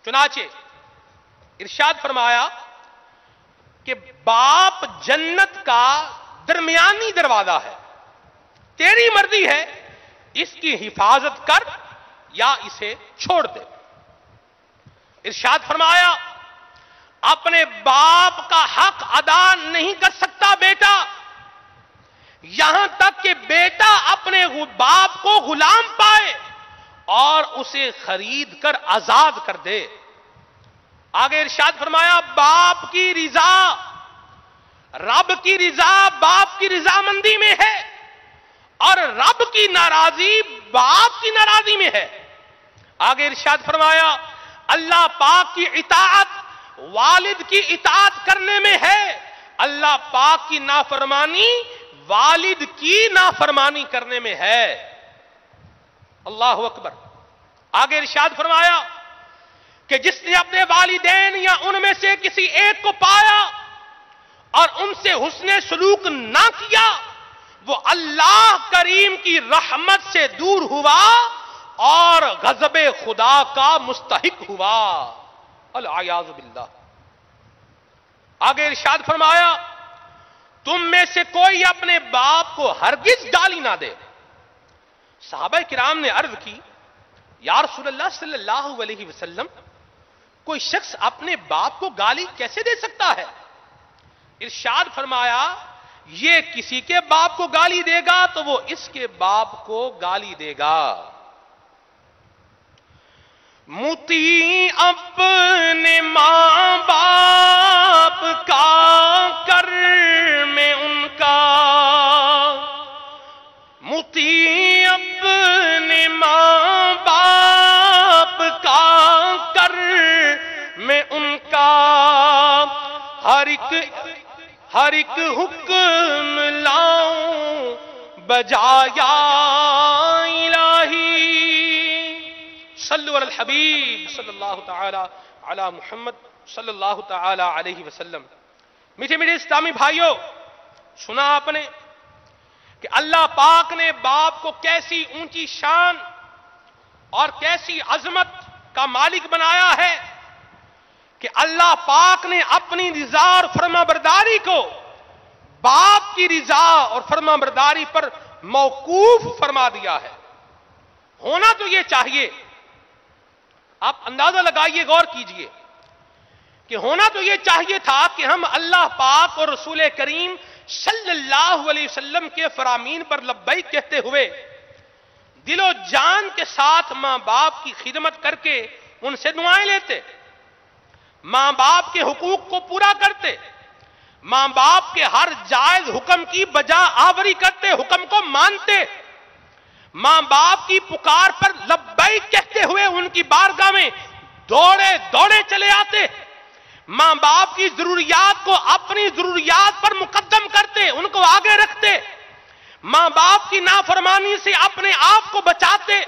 چنانچہ ارشاد فرمایا کہ باپ جنت کا درمیانی دروازہ ہے، تیری مرضی ہے اس کی حفاظت کر یا اسے چھوڑ دے۔ ارشاد فرمایا اپنے باپ کا حق ادا نہیں کر سکتا بیٹا یہاں تک کہ بیٹا اپنے باپ کو غلام پائے اور اسے خرید کر آزاد کر دے۔ آگے ارشاد فرمایا باپ کی رضا، رب کی رضا باپ کی رضامندی میں ہے اور رب کی ناراضی باپ کی ناراضی میں ہے۔ آگے ارشاد فرمایا اللہ پاک کی اطاعت والد کی اطاعت کرنے میں ہے، اللہ پاک کی نافرمانی والد کی نافرمانی کرنے میں ہے۔ اللہ اکبر۔ آگے ارشاد فرمایا کہ جس نے اپنے والدین یا ان میں سے کسی ایک کو پایا اور ان سے حسن سلوک نہ کیا، وہ اللہ کریم کی رحمت سے دور ہوا اور غضب خدا کا مستحق ہوا۔ العیاذ باللہ۔ آگے ارشاد فرمایا تم میں سے کوئی اپنے باپ کو ہرگز گالی نہ دے۔ صحابہ کرام نے عرض کی یا رسول اللہ صلی اللہ علیہ وسلم، کوئی شخص اپنے باپ کو گالی کیسے دے سکتا ہے؟ ارشاد فرمایا یہ کسی کے باپ کو گالی دے گا تو وہ اس کے باپ کو گالی دے گا۔ مطیع اپنے ماں باپ کا کر میں ان کا، مطیع اپنے ماں باپ کا کر میں ان کا، ہر ایک حکم لاؤں بجایا الہی۔ صلو علی الحبیب صلی اللہ تعالی علی محمد صلی اللہ تعالی علیہ وسلم۔ میٹھے میٹھے اسلامی بھائیوں، سنا آپ نے کہ اللہ پاک نے باپ کو کیسی اونچی شان اور کیسی عظمت کا مالک بنایا ہے کہ اللہ پاک نے اپنی رضا اور فرما برداری کو باپ کی رضا اور فرما برداری پر موقوف فرما دیا ہے۔ ہونا تو یہ چاہیے، آپ اندازہ لگائیے، غور کیجئے کہ ہونا تو یہ چاہیے تھا کہ ہم اللہ پاک اور رسول کریم صلی اللہ علیہ وسلم کے فرامین پر لبیک کہتے ہوئے دل و جان کے ساتھ ماں باپ کی خدمت کر کے ان سے دعائیں لیتے، ماں باپ کے حقوق کو پورا کرتے، ماں باپ کے ہر جائز حکم کی بجا آوری کرتے، حکم کو مانتے، ماں باپ کی پکار پر لبیک کہتے ہوئے ان کی بارگاہ میں دوڑے دوڑے چلے آتے، ماں باپ کی ضروریات کو اپنی ضروریات پر مقدم کرتے، ان کو آگے رکھتے، ماں باپ کی نافرمانی سے اپنے آپ کو بچاتے،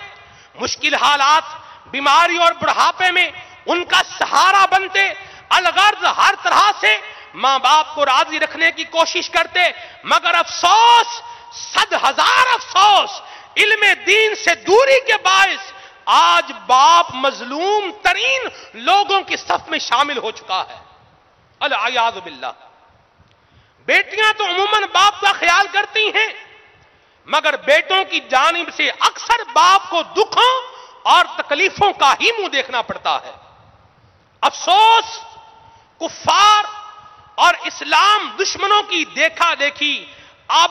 مشکل حالات، بیماری اور بڑھاپے میں ان کا سہارا بنتے، الغرض ہر طرح سے ماں باپ کو راضی رکھنے کی کوشش کرتے۔ مگر افسوس، 100,000 افسوس، علم دین سے دوری کے باعث آج باپ مظلوم ترین لوگوں کی صف میں شامل ہو چکا ہے۔ العیاذ باللہ۔ بیٹیاں تو عموماً باپ کا خیال کرتی ہیں، مگر بیٹوں کی جانب سے اکثر باپ کو دکھوں اور تکلیفوں کا ہی منہ دیکھنا پڑتا ہے۔ افسوس، کفار اور اسلام دشمنوں کی دیکھا دیکھی اب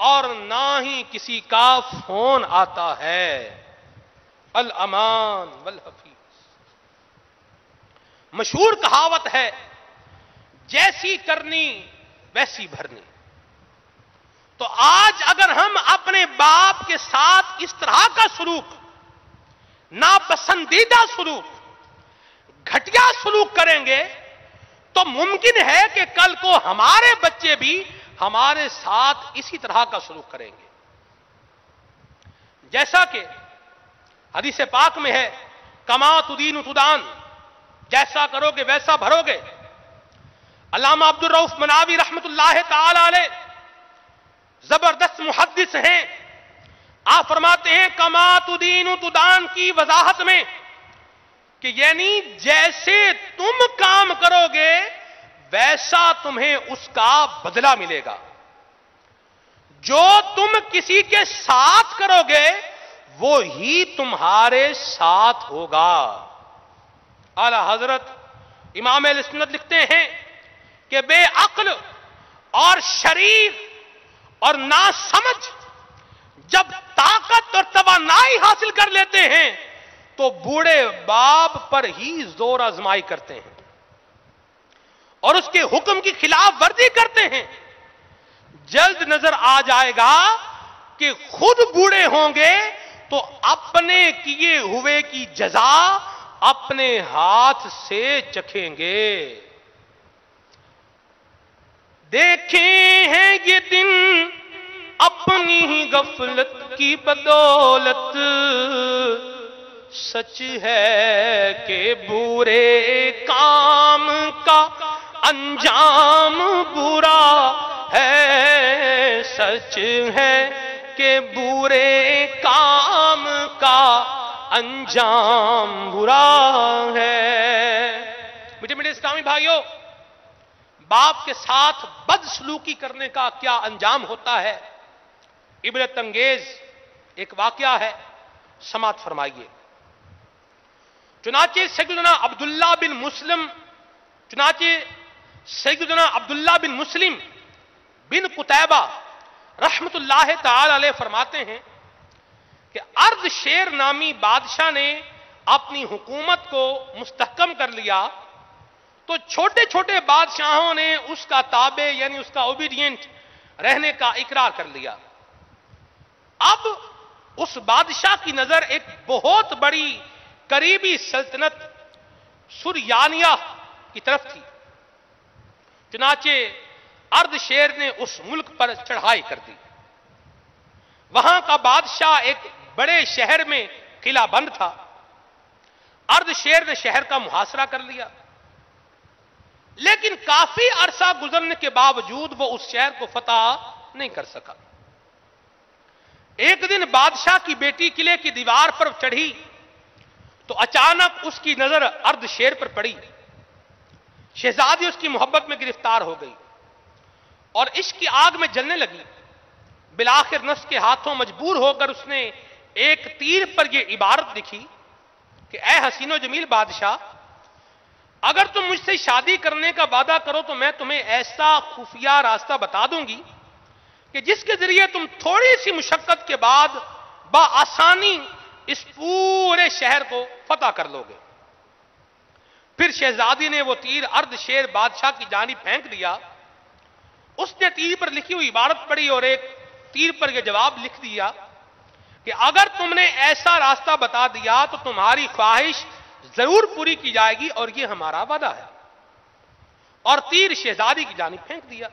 اور نہ ہی کسی کا فون آتا ہے۔ الامان والحفیظ۔ مشہور کہاوت ہے، جیسی کرنی ویسی بھرنی۔ تو آج اگر ہم اپنے باپ کے ساتھ اس طرح کا سلوک، ناپسندیدہ سلوک، گھٹیا سلوک کریں گے تو ممکن ہے کہ کل کو ہمارے بچے بھی ہمارے ساتھ اسی طرح کا سلوک کریں گے۔ جیسا کہ حدیث پاک میں ہے، کما تدین تدان، جیسا کرو گے ویسا بھرو گے۔ علامہ عبدالرؤف مناوی رحمت اللہ تعالی علیہ زبردست محدث ہیں، آپ فرماتے ہیں کما تدین تدان کی وضاحت میں کہ یعنی جیسے تم کام کرو گے ویسا تمہیں اس کا بدلہ ملے گا۔ جو تم کسی کے ساتھ کرو گے وہی تمہارے ساتھ ہوگا۔ اعلی حضرت امام اہل سنت لکھتے ہیں کہ بے عقل اور شریر اور ناسمجھ جب طاقت اور توانائی حاصل کر لیتے ہیں تو بوڑھے باپ پر ہی زور آزمائی کرتے ہیں اور اس کے حکم کی خلاف ورزی کرتے ہیں۔ جلد نظر آ جائے گا کہ خود بوڑھے ہوں گے تو اپنے کیے ہوئے کی جزا اپنے ہاتھ سے چکھیں گے۔ دیکھیں ہیں یہ دن اپنی ہی غفلت کی بدولت، سچ ہے کہ برے کام کا انجام برا ہے، سچ ہے کہ برے کام کا انجام برا ہے۔ میٹھے میٹھے اسلامی بھائیوں، باپ کے ساتھ بد سلوکی کرنے کا کیا انجام ہوتا ہے، عبرت انگیز ایک واقعہ ہے، سماعت فرمائیے۔ چنانچہ سیدنا عبداللہ بن مسلم بن قتیبہ رحمت اللہ تعالی علیہ فرماتے ہیں کہ ارد شیر نامی بادشاہ نے اپنی حکومت کو مستحکم کر لیا تو چھوٹے چھوٹے بادشاہوں نے اس کا تابع یعنی اس کا اوبیڈینٹ رہنے کا اقرار کر لیا۔ اب اس بادشاہ کی نظر ایک بہت بڑی قریبی سلطنت سریانیہ کی طرف تھی، چنانچہ ارد شیر نے اس ملک پر چڑھائی کر دی۔ وہاں کا بادشاہ ایک بڑے شہر میں قلعہ بند تھا۔ ارد شیر نے شہر کا محاصرہ کر لیا، لیکن کافی عرصہ گزرنے کے باوجود وہ اس شہر کو فتح نہیں کر سکا۔ ایک دن بادشاہ کی بیٹی قلعے کی دیوار پر چڑھی تو اچانک اس کی نظر ارد شیر پر پڑی۔ شہزادی اس کی محبت میں گرفتار ہو گئی اور عشق کی آگ میں جلنے لگی۔ بالآخر نفس کے ہاتھوں مجبور ہو کر اس نے ایک تیر پر یہ عبارت لکھی کہ اے حسین و جمیل بادشاہ، اگر تم مجھ سے شادی کرنے کا وعدہ کرو تو میں تمہیں ایسا خفیہ راستہ بتا دوں گی کہ جس کے ذریعے تم تھوڑی سی مشقت کے بعد بآسانی اس پورے شہر کو فتح کر لو گے۔ پھر شہزادی نے وہ تیر ارد شیر بادشاہ کی جانب پھینک دیا۔ اس نے تیر پر لکھی ہوئی عبارت پڑھی اور ایک تیر پر یہ جواب لکھ دیا کہ اگر تم نے ایسا راستہ بتا دیا تو تمہاری خواہش ضرور پوری کی جائے گی اور یہ ہمارا وعدہ ہے، اور تیر شہزادی کی جانب پھینک دیا۔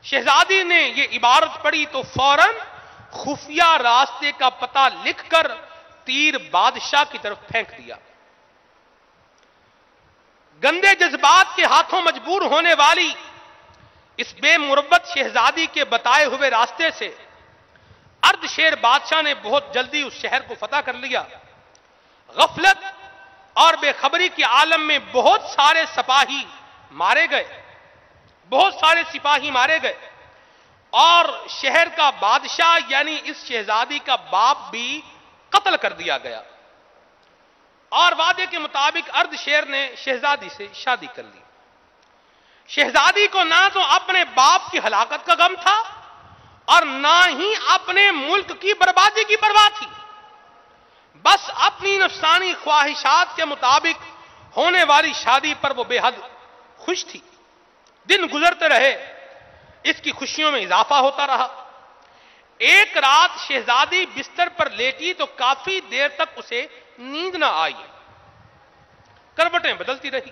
شہزادی نے یہ عبارت پڑھی تو فوراً خفیہ راستے کا پتہ لکھ کر تیر بادشاہ کی طرف پھینک دیا۔ گندے جذبات کے ہاتھوں مجبور ہونے والی اس بے مربت شہزادی کے بتائے ہوئے راستے سے ارد شیر بادشاہ نے بہت جلدی اس شہر کو فتح کر لیا۔ غفلت اور بے خبری کے عالم میں بہت سارے سپاہی مارے گئے اور شہر کا بادشاہ یعنی اس شہزادی کا باپ بھی قتل کر دیا گیا، اور وعدے کے مطابق ارد شیر نے شہزادی سے شادی کر لی۔ شہزادی کو نہ تو اپنے باپ کی ہلاکت کا غم تھا اور نہ ہی اپنے ملک کی بربادی کی پرواہ تھی، بس اپنی نفسانی خواہشات کے مطابق ہونے والی شادی پر وہ بے حد خوش تھی۔ دن گزرتے رہے، اس کی خوشیوں میں اضافہ ہوتا رہا۔ ایک رات شہزادی بستر پر لیٹی تو کافی دیر تک اسے نیند نہ آئی، کروٹیں بدلتی رہی۔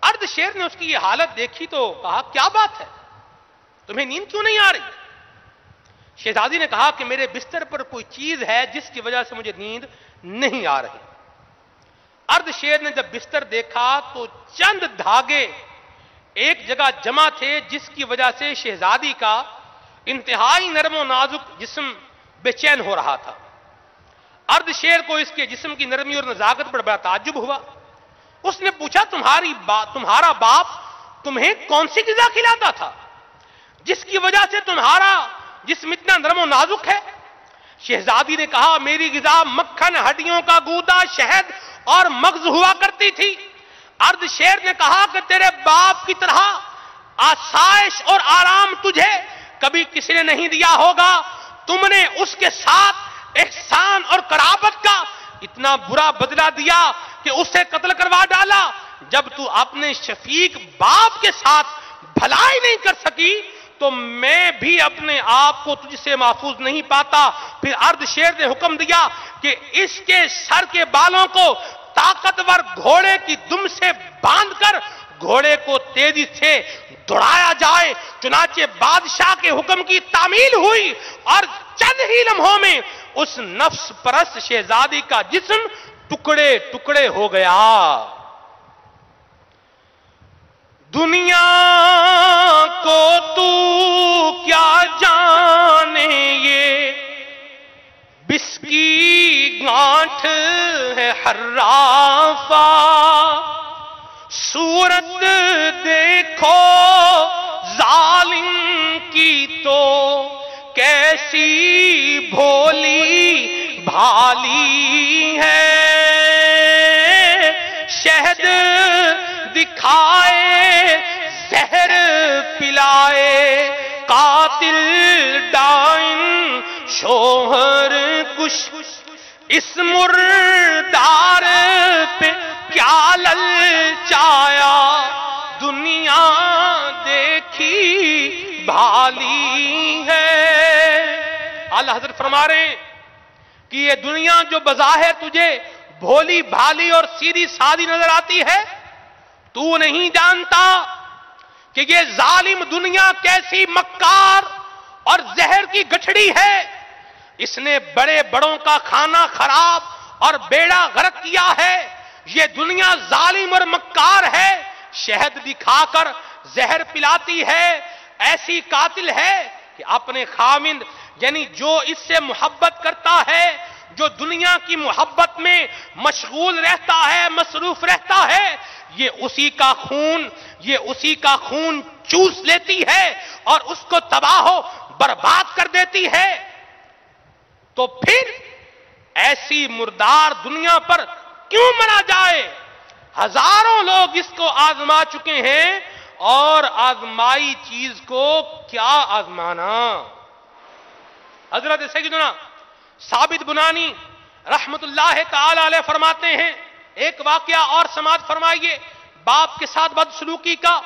ارد شیر نے اس کی یہ حالت دیکھی تو کہا، کیا بات ہے، تمہیں نیند کیوں نہیں آ رہی؟ شہزادی نے کہا کہ میرے بستر پر کوئی چیز ہے جس کی وجہ سے مجھے نیند نہیں آ رہی۔ ارد شیر نے جب بستر دیکھا تو چند دھاگے ایک جگہ جمع تھے، جس کی وجہ سے شہزادی کا انتہائی نرم و نازک جسم بے چین ہو رہا تھا۔ ارد شیر کو اس کے جسم کی نرمی اور نزاکت پر بڑا تعجب ہوا۔ اس نے پوچھا، تمہارا باپ تمہیں کون سی غذا کھلاتا تھا جس کی وجہ سے تمہارا جسم اتنا نرم و نازک ہے؟ شہزادی نے کہا، میری غذا مکھن، ہڈیوں کا گودا، شہد اور مغز ہوا کرتی تھی۔ ارد شیر نے کہا کہ تیرے باپ کی طرح آسائش اور آرام تجھے کبھی کسی نے نہیں دیا ہوگا۔ تم نے اس کے ساتھ احسان اور قرابت کا اتنا برا بدلہ دیا کہ اسے قتل کروا ڈالا۔ جب تو اپنے شفیق باپ کے ساتھ بھلائی نہیں کر سکی تو میں بھی اپنے آپ کو تجھ سے محفوظ نہیں پاتا۔ پھر ارد شیر نے حکم دیا کہ اس کے سر کے بالوں کو طاقتور گھوڑے کی دم سے باندھ کر گھوڑے کو تیزی سے دوڑایا جائے۔ چنانچہ بادشاہ کے حکم کی تعمیل ہوئی اور چند ہی لمحوں میں اس نفس پرست شہزادی کا جسم ٹکڑے ٹکڑے ہو گیا۔ دنیا کو تو کیا جانے یہ بس کی گانٹھ ہے حرافہ، صورت دیکھو ظالم کی تو کیسی بھولی بھالی ہے، شہد دکھائے زہر پلائے، قاتل ڈائن شوہر کش، اس مردار پہ کیا للچایا، دنیا دیکھی بھالی ہے۔ اعلیٰ حضرت فرما رہے ہیں کہ یہ دنیا جو بظاہر تجھے بھولی بھالی اور سیدھی سادی نظر آتی ہے، تو نہیں جانتا کہ یہ ظالم دنیا کیسی مکار اور زہر کی گٹھڑی ہے۔ اس نے بڑے بڑوں کا کھانا خراب اور بیڑا غرق کیا ہے۔ یہ دنیا ظالم اور مکار ہے، شہد دکھا کر زہر پلاتی ہے، ایسی قاتل ہے کہ اپنے خامند یعنی جو اس سے محبت کرتا ہے، جو دنیا کی محبت میں مشغول رہتا ہے، مصروف رہتا ہے، یہ اسی کا خون چوس لیتی ہے اور اس کو تباہ و برباد کر دیتی ہے۔ تو پھر ایسی مردار دنیا پر کیوں مرا جائے؟ ہزاروں لوگ اس کو آزما چکے ہیں اور آزمائی چیز کو کیا آزمانا۔ حضرت سیدنا ثابت بنانی رحمت اللہ تعالی علیہ فرماتے ہیں، ایک واقعہ اور سماعت فرمائیے باپ کے ساتھ بدسلوکی کا۔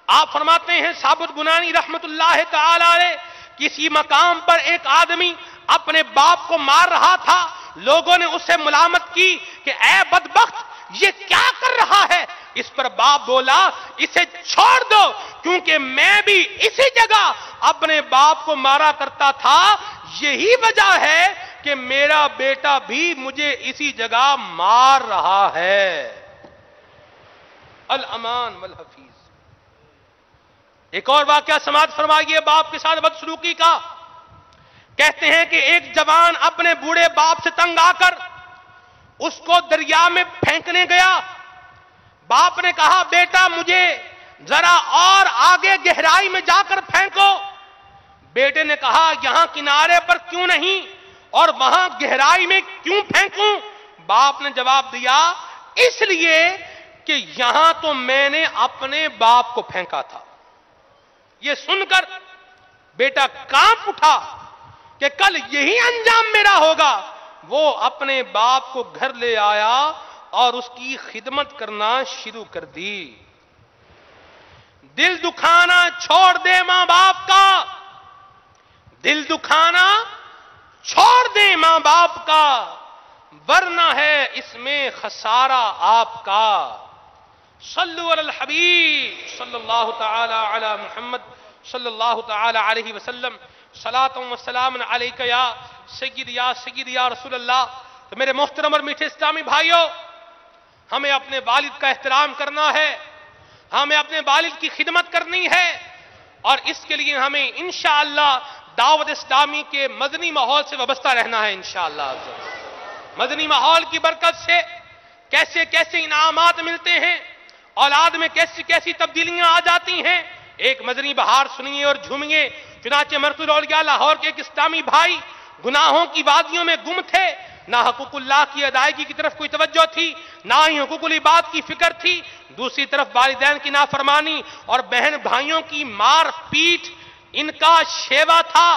آپ فرماتے ہیں ثابت بنانی رحمت اللہ تعالی علیہ، کسی مقام پر ایک آدمی اپنے باپ کو مار رہا تھا۔ لوگوں نے اسے ملامت کی کہ اے بدبخت یہ کیا کر رہا ہے؟ اس پر باپ بولا، اسے چھوڑ دو، کیونکہ میں بھی اسی جگہ اپنے باپ کو مارا کرتا تھا، یہی وجہ ہے کہ میرا بیٹا بھی مجھے اسی جگہ مار رہا ہے۔ الامان والحفیظ۔ ایک اور واقعہ سماعت فرمائیے باپ کے ساتھ بدسلوکی کا۔ کہتے ہیں کہ ایک جوان اپنے بوڑھے باپ سے تنگ آ کر اس کو دریا میں پھینکنے گیا۔ باپ نے کہا، بیٹا مجھے ذرا اور آگے گہرائی میں جا کر پھینکو۔ بیٹے نے کہا، یہاں کنارے پر کیوں نہیں اور وہاں گہرائی میں کیوں پھینکوں؟ باپ نے جواب دیا، اس لیے کہ یہاں تو میں نے اپنے باپ کو پھینکا تھا۔ یہ سن کر بیٹا کانپ اٹھا کہ کل یہی انجام میرا ہوگا، وہ اپنے باپ کو گھر لے آیا اور اس کی خدمت کرنا شروع کر دی۔ دل دکھانا چھوڑ دے ماں باپ کا، دل دکھانا چھوڑ دے ماں باپ کا، ورنہ ہے اس میں خسارہ آپ کا۔ صلو علی الحبیب صلی اللہ تعالی علی محمد صلی اللہ تعالی علیہ وسلم، صلاۃ و سلام علیک یا سید یا رسول اللہ۔ تو میرے محترم اور میٹھے اسلامی بھائیوں، ہمیں اپنے والد کا احترام کرنا ہے، ہمیں اپنے والد کی خدمت کرنی ہے، اور اس کے لیے ہمیں انشاءاللہ دعوت اسلامی کے مدنی ماحول سے وابستہ رہنا ہے انشاءاللہ۔ مدنی ماحول کی برکت سے کیسے کیسے انعامات ملتے ہیں، اولاد میں کیسی کیسی تبدیلیاں آ جاتی ہیں۔ ایک مدنی بہار سنیے اور جھومیے۔ چنانچہ مرکز اولیاء لاہور کے ایک اسلامی بھائی گناہوں کی وادیوں میں گم تھے، نہ حقوق اللہ کی ادائیگی کی طرف کوئی توجہ تھی، نہ ہی حقوق العباد کی فکر تھی، دوسری طرف والدین کی نافرمانی اور بہن بھائیوں کی مار پیٹ ان کا شیوا تھا۔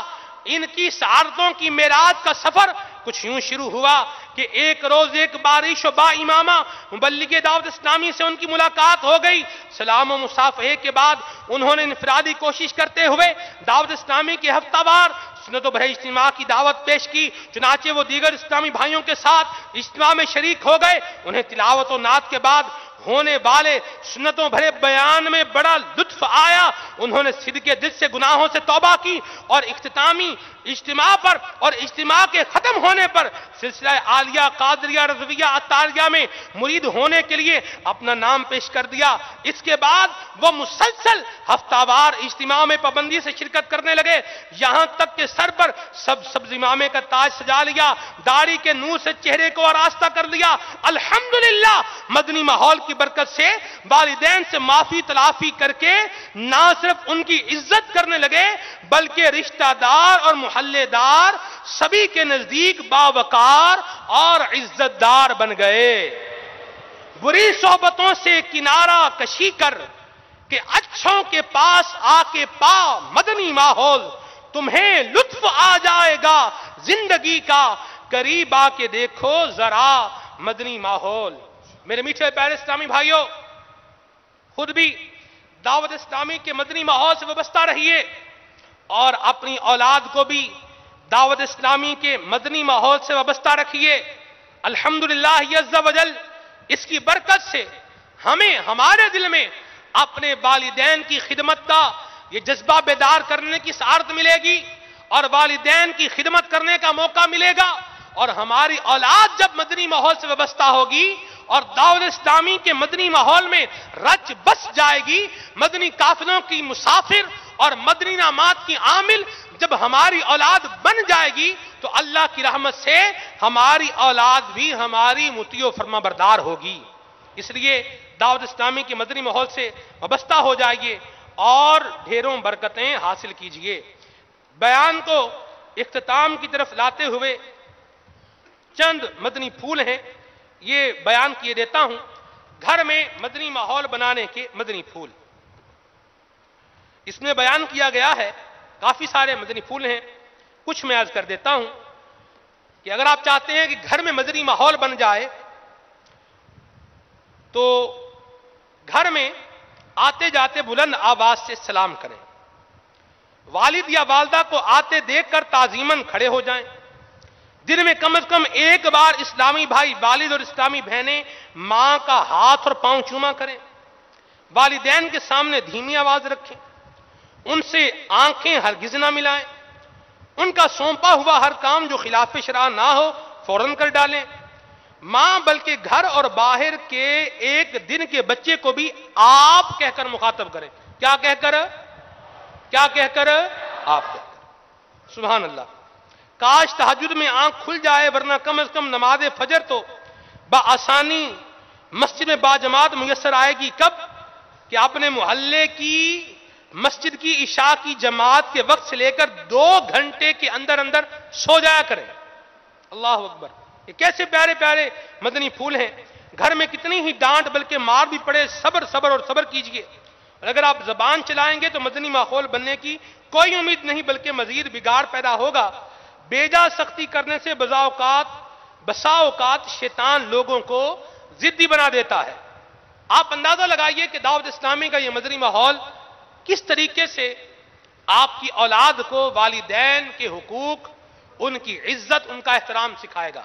ان کی سعادتوں کی معراج کا سفر کچھ یوں شروع ہوا کہ ایک روز ایک بارش و با امامہ مبلغ دعوت اسلامی سے ان کی ملاقات ہو گئی۔ سلام و مصافحے کے بعد انہوں نے انفرادی کوشش کرتے ہوئے دعوت اسلامی کے ہفتہ وار سنت و بھرے اجتماع کی دعوت پیش کی۔ چنانچہ وہ دیگر اسلامی بھائیوں کے ساتھ اجتماع میں شریک ہو گئے۔ انہیں تلاوت و نعت کے بعد ہونے والے سنتوں بھرے بیان میں بڑا لطف آیا۔ انہوں نے صدقے دل سے گناہوں سے توبہ کی اور اختتامی اجتماع پر اور اجتماع کے ختم ہونے پر سلسلہ عالیہ قادریہ رضویہ عطاریہ میں مرید ہونے کے لیے اپنا نام پیش کر دیا۔ اس کے بعد وہ مسلسل ہفتہ وار اجتماع میں پابندی سے شرکت کرنے لگے، یہاں تک کہ سر پر سبز امامے کا تاج سجا لیا، داڑھی کے نور سے چہرے کو آراستہ کر لیا۔ الحمدللہ مدنی ماحول کی برکت سے والدین سے معافی تلافی کر کے نہ صرف ان کی عزت کرنے لگے بلکہ رشتہ دار اور محلے دار سبھی کے نزدیک باوقار اور عزت دار بن گئے۔ بری صحبتوں سے کنارہ کشی کر کہ اچھوں کے پاس آ کے پا مدنی ماحول، تمہیں لطف آ جائے گا زندگی کا، قریب آ کے دیکھو ذرا مدنی ماحول۔ میرے میٹھے پیارے اسلامی بھائیوں، خود بھی دعوت اسلامی کے مدنی ماحول سے وابستہ رہیے اور اپنی اولاد کو بھی دعوت اسلامی کے مدنی ماحول سے وابستہ رکھیے۔ الحمدللہ عز و جل اس کی برکت سے ہمیں ہمارے دل میں اپنے والدین کی خدمت کا یہ جذبہ بیدار کرنے کی سعادت ملے گی اور والدین کی خدمت کرنے کا موقع ملے گا، اور ہماری اولاد جب مدنی ماحول سے وابستہ ہوگی اور دعوت اسلامی کے مدنی ماحول میں رچ بس جائے گی، مدنی قافلوں کی مسافر اور مدنی نامات کی عامل جب ہماری اولاد بن جائے گی تو اللہ کی رحمت سے ہماری اولاد بھی ہماری مطیع و فرما بردار ہوگی۔ اس لیے دعوت اسلامی کے مدنی ماحول سے وابستہ ہو جائیے اور ڈھیروں برکتیں حاصل کیجئے۔ بیان کو اختتام کی طرف لاتے ہوئے چند مدنی پھول ہیں، یہ بیان کیے دیتا ہوں۔ گھر میں مدنی ماحول بنانے کے مدنی پھول، اس میں بیان کیا گیا ہے، کافی سارے مدنی پھول ہیں، کچھ میں عرض کر دیتا ہوں کہ اگر آپ چاہتے ہیں کہ گھر میں مدنی ماحول بن جائے تو گھر میں آتے جاتے بلند آواز سے سلام کریں، والد یا والدہ کو آتے دیکھ کر تعظیماً کھڑے ہو جائیں، دن میں کم از کم ایک بار اسلامی بھائی والد اور اسلامی بہنیں ماں کا ہاتھ اور پاؤں چوما کریں، والدین کے سامنے دھیمی آواز رکھیں، ان سے آنکھیں ہرگز نہ ملائیں، ان کا سونپا ہوا ہر کام جو خلاف شرع نہ ہو فوراً کر ڈالیں، ماں بلکہ گھر اور باہر کے ایک دن کے بچے کو بھی آپ کہہ کر مخاطب کریں۔ کیا کہہ کر؟ آپ کہہ کر۔ سبحان اللہ۔ کاش تہجد میں آنکھ کھل جائے، ورنہ کم از کم نماز فجر تو بآسانی مسجد میں باجماعت میسر آئے گی۔ کب؟ کہ اپنے محلے کی مسجد کی عشاء کی جماعت کے وقت سے لے کر 2 گھنٹے کے اندر اندر سو جایا کریں۔ اللہ اکبر۔ یہ کیسے پیارے پیارے مدنی پھول ہیں۔ گھر میں کتنی ہی ڈانٹ بلکہ مار بھی پڑے، صبر اور صبر کیجئے، اور اگر آپ زبان چلائیں گے تو مدنی ماحول بننے کی کوئی امید نہیں بلکہ مزید بگاڑ پیدا ہوگا۔ بیجا سختی کرنے سے بسا اوقات شیطان لوگوں کو ضدی بنا دیتا ہے۔ آپ اندازہ لگائیے کہ دعوت اسلامی کا یہ مدنی ماحول کس طریقے سے آپ کی اولاد کو والدین کے حقوق، ان کی عزت، ان کا احترام سکھائے گا۔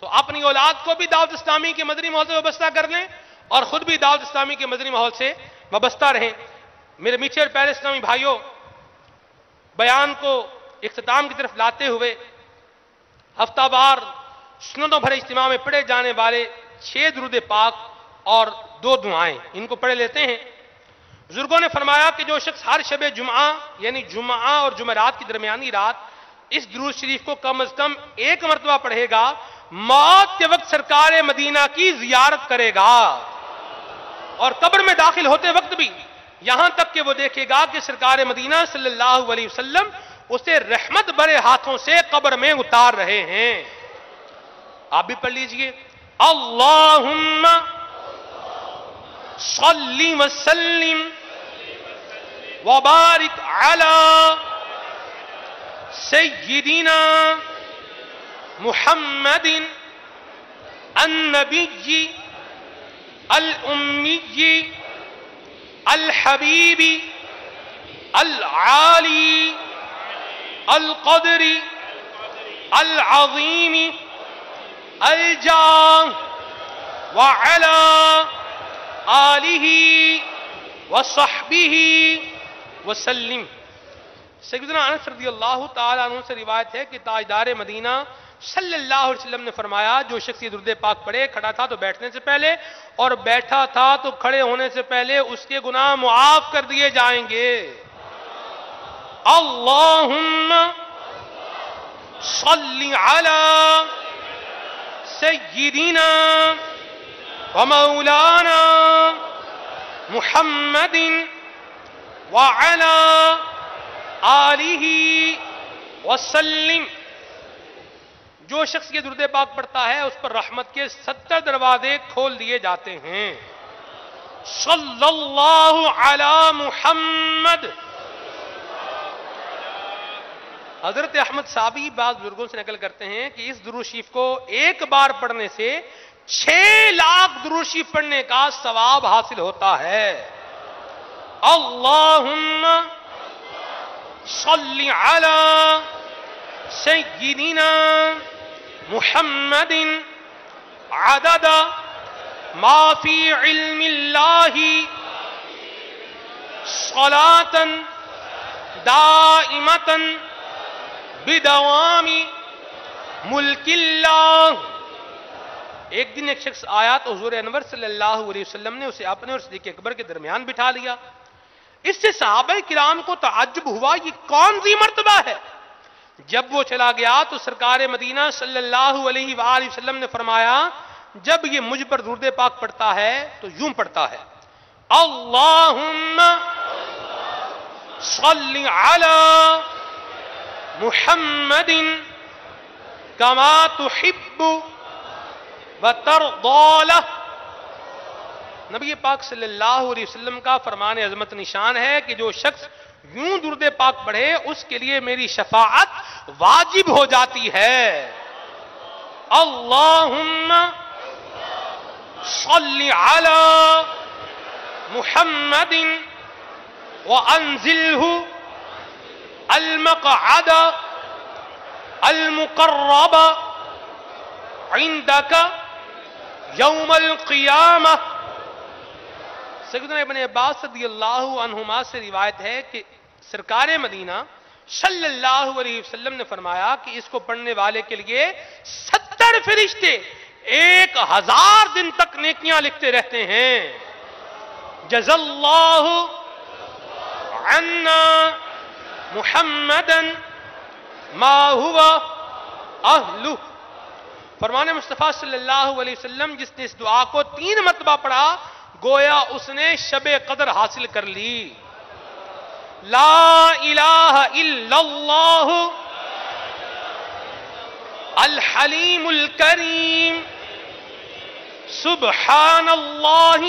تو اپنی اولاد کو بھی دعوت اسلامی کے مدنی ماحول سے وابستہ کر لیں اور خود بھی دعوت اسلامی کے مدنی ماحول سے وابستہ رہیں۔ میرے میٹھے اور پیارے اسلامی بھائیوں، بیان کو اختتام کی طرف لاتے ہوئے ہفتہ وار سنتوں بھرے اجتماع میں پڑھے جانے والے 6 درود پاک اور 2 دعائیں ان کو پڑھے لیتے ہیں۔ بزرگوں نے فرمایا کہ جو شخص ہر شب جمعہ یعنی جمعہ اور جمعرات کی درمیانی رات اس درود شریف کو کم از کم 1 مرتبہ پڑھے گا، موت کے وقت سرکار مدینہ کی زیارت کرے گا، اور قبر میں داخل ہوتے وقت بھی یہاں تک کہ وہ دیکھے گا کہ سرکار مدینہ صلی اللہ علیہ وسلم اسے رحمت بھرے ہاتھوں سے قبر میں اتار رہے ہیں۔ آپ بھی پڑھ لیجئے، اللہم صلی وسلم وبارک علی سیدنا محمد النبی الامی الحبیب العالی القدر العظیم الجاہ وعلا آلہ وصحبہ وسلم۔ سیدنا انس رضی اللہ تعالیٰ عنہ سے روایت ہے کہ تاجدار مدینہ صلی اللہ علیہ وسلم نے فرمایا، جو شخص یہ درود پاک پڑھے، کھڑا تھا تو بیٹھنے سے پہلے اور بیٹھا تھا تو کھڑے ہونے سے پہلے اس کے گناہ معاف کر دیے جائیں گے۔ اللہم صلی علی سیدنا ومولانا محمد وعلا آلہ وسلم۔ جو شخص یہ درود پاک پڑھتا ہے اس پر رحمت کے 70 دروازے کھول دیے جاتے ہیں۔ صلی اللہ علی محمد۔ حضرت احمد صابی بعض بزرگوں سے نقل کرتے ہیں کہ اس درود شریف کو ایک بار پڑھنے سے 6 لاکھ درود شریف پڑھنے کا ثواب حاصل ہوتا ہے۔ اللہم صلی علی سیدنا محمد عدد ما فی علم اللہ صلاۃ دائمۃ بدوام ملک اللہ۔ ایک دن ایک شخص آیا تو حضور انور صلی اللہ علیہ وسلم نے اسے اپنے اور صدیق اکبر کے درمیان بٹھا لیا۔ اس سے صحابہ کرام کو تعجب ہوا، یہ کون سی مرتبہ ہے؟ جب وہ چلا گیا تو سرکار مدینہ صلی اللہ علیہ وآلہ وسلم نے فرمایا، جب یہ مجھ پر درود پاک پڑھتا ہے تو یوں پڑھتا ہے، اللہم صلی علی محمد کما تحب وترضى له۔ نبی پاک صلی اللہ علیہ وسلم کا فرمان عظمت نشان ہے کہ جو شخص یوں درود پاک پڑھے اس کے لیے میری شفاعت واجب ہو جاتی ہے۔ اللہم صلی علی محمد وانزلہ المقعد المقرب عندک یوم القیامہ۔ سیدنا ابن عباس رضی اللہ عنہما سے روایت ہے کہ سرکار مدینہ صلی اللہ علیہ وسلم نے فرمایا کہ اس کو پڑھنے والے کے لیے 70 فرشتے 1000 دن تک نیکیاں لکھتے رہتے ہیں۔ جزا اللہ عنا محمدا ما ہوا اہلہ۔ فرمان مصطفیٰ صلی اللہ علیہ وسلم جس نے اس دعا کو 3 مرتبہ پڑھا گویا اس نے شب قدر حاصل کر لی۔ لا الہ الا اللہ الحلیم الکریم سبحان اللہ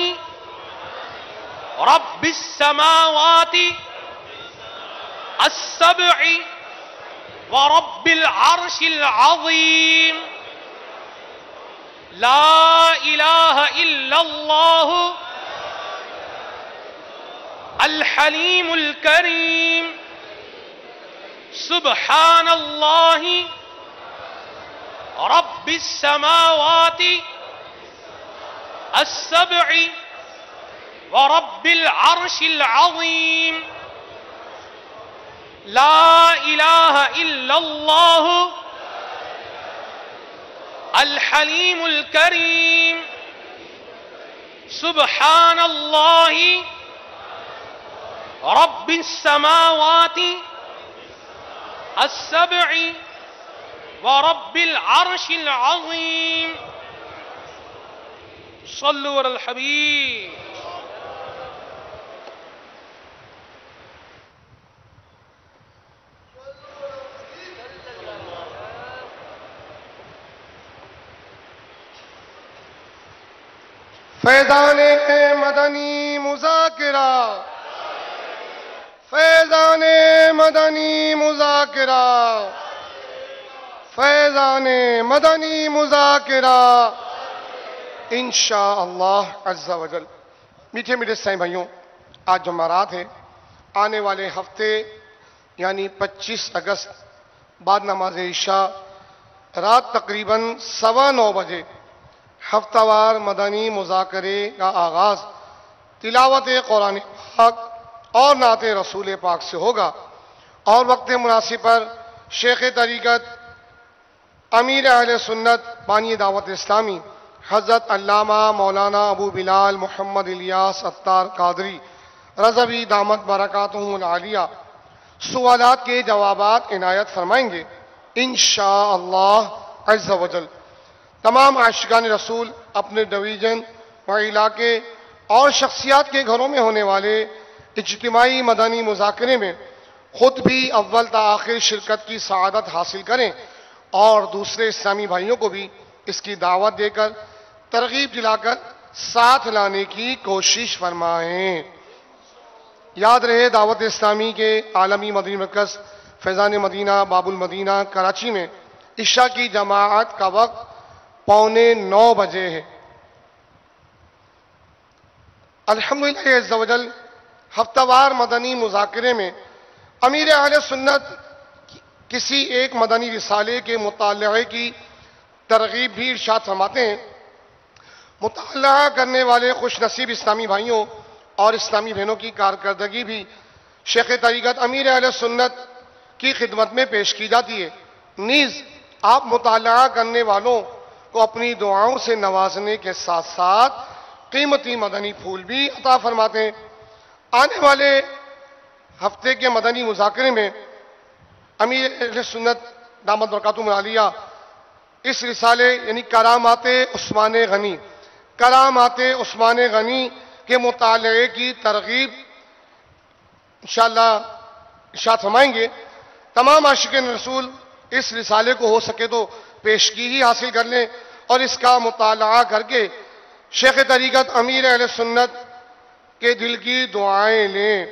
رب السماوات السبع ورب العرش العظيم لا إله إلا الله الحليم الكريم سبحان الله رب السماوات السبع ورب العرش العظيم لا إله إلا الله الحليم الكريم سبحان الله رب السماوات السبع ورب العرش العظيم صلوا على الحبيب فیضان مدنی مذاکرہ فیضان مدنی مذاکرہ فیضان مدنی مذاکرہ انشاءاللہ عز و جل۔ میٹھے میٹھے سائیں بھائیوں، آج جمعرات ہے۔ آنے والے ہفتے یعنی 25 اگست بعد نماز عشاء رات تقریباً 9:15 بجے ہفتہ وار مدنی مذاکرے کا آغاز تلاوت قرآن پاک اور نعت رسول پاک سے ہوگا، اور وقت مناسب پر شیخ طریقت امیر اہل سنت بانی دعوت اسلامی حضرت علامہ مولانا ابو بلال محمد الیاس اتار قادری رضوی دامت برکاتہم العالیہ سوالات کے جوابات عنایت فرمائیں گے انشاءاللہ عز و جل۔ تمام عاشقان رسول اپنے ڈویژن و علاقے اور شخصیات کے گھروں میں ہونے والے اجتماعی مدنی مذاکرے میں خود بھی اول تا آخر شرکت کی سعادت حاصل کریں اور دوسرے اسلامی بھائیوں کو بھی اس کی دعوت دے کر ترغیب دلا کر ساتھ لانے کی کوشش فرمائیں۔ یاد رہے دعوت اسلامی کے عالمی مدنی مرکز فیضان مدینہ باب المدینہ کراچی میں عشاء کی جماعت کا وقت 8:45 بجے ہے۔ الحمدللہ عز و جل ہفتہ وار مدنی مذاکرے میں امیر اہل سنت کسی ایک مدنی رسالے کے مطالعے کی ترغیب بھی ارشاد فرماتے ہیں۔ مطالعہ کرنے والے خوش نصیب اسلامی بھائیوں اور اسلامی بہنوں کی کارکردگی بھی شیخ طریقت امیر اہل سنت کی خدمت میں پیش کی جاتی ہے۔ نیز آپ مطالعہ کرنے والوں کو اپنی دعاؤں سے نوازنے کے ساتھ ساتھ قیمتی مدنی پھول بھی عطا فرماتے ہیں۔ آنے والے ہفتے کے مدنی مذاکرے میں امیر اہل سنت دامت برکاتہم العالیہ اس رسالے یعنی کرامات عثمان غنی کے مطالعے کی ترغیب انشاءاللہ ارشاد فرمائیں گے۔ تمام عاشقین رسول اس رسالے کو ہو سکے تو پیشگی ہی حاصل کر لیں اور اس کا مطالعہ کر کے شیخ طریقت امیر اہل سنت کے دل کی دعائیں لیں۔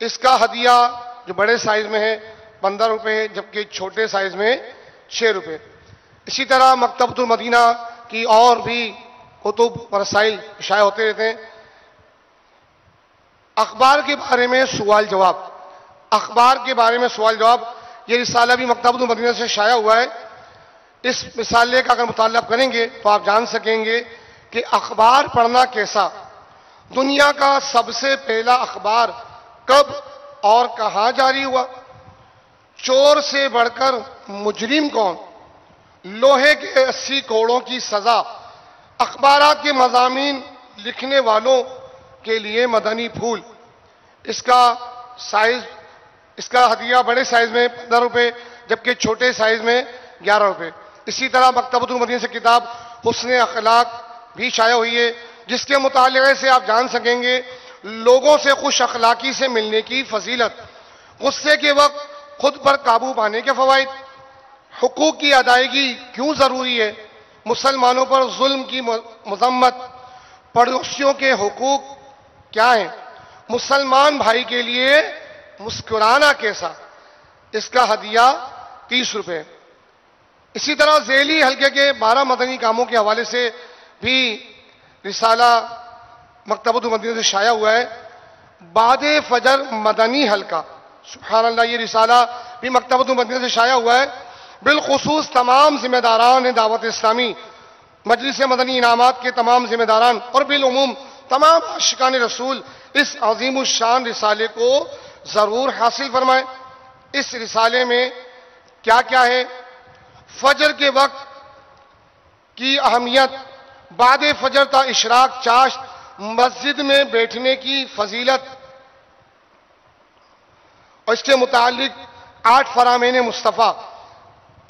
اس کا ہدیہ جو بڑے سائز میں ہے 15 روپے ہے، جبکہ چھوٹے سائز میں 6 روپے۔ اسی طرح مکتبۃ المدینہ کی اور بھی کتب رسائل شائع ہوتے رہتے ہیں۔ اخبار کے بارے میں سوال جواب یہ رسالہ بھی مکتبۃ المدینہ سے شائع ہوا ہے۔ اس رسالے کا اگر مطالعہ کریں گے تو آپ جان سکیں گے کہ اخبار پڑھنا کیسا، دنیا کا سب سے پہلا اخبار کب اور کہاں جاری ہوا، چور سے بڑھ کر مجرم کون، لوہے کے 80 کوڑوں کی سزا، اخبارات کے مضامین لکھنے والوں کے لیے مدنی پھول۔ اس کا ہدیہ بڑے سائز میں 15 روپے جبکہ چھوٹے سائز میں 11 روپے۔ اسی طرح مکتبۃ المدینہ سے کتاب حسن اخلاق بھی شائع ہوئی ہے، جس کے مطالعے سے آپ جان سکیں گے لوگوں سے خوش اخلاقی سے ملنے کی فضیلت، غصے کے وقت خود پر قابو پانے کے فوائد، حقوق کی ادائیگی کیوں ضروری ہے، مسلمانوں پر ظلم کی مذمت، پڑوسیوں کے حقوق کیا ہیں، مسلمان بھائی کے لیے مسکرانا کیسا، اس کا ہدیہ 30 روپے۔ اسی طرح ذیلی حلقے کے 12 مدنی کاموں کے حوالے سے بھی رسالہ مکتبۃ المدینہ سے شائع ہوا ہے۔ بعد فجر مدنی حلقہ، سبحان اللہ، یہ رسالہ بھی مکتبۃ المدینہ سے شائع ہوا ہے۔ بالخصوص تمام ذمہ داران دعوت اسلامی، مجلس مدنی انعامات کے تمام ذمہ داران اور بالعموم تمام عاشقان رسول اس عظیم الشان رسالے کو ضرور حاصل فرمائیں۔ اس رسالے میں کیا کیا ہے؟ فجر کے وقت کی اہمیت، بعد فجر تا اشراق چاشت مسجد میں بیٹھنے کی فضیلت، اور اس کے متعلق 8 فرامین مصطفیٰ،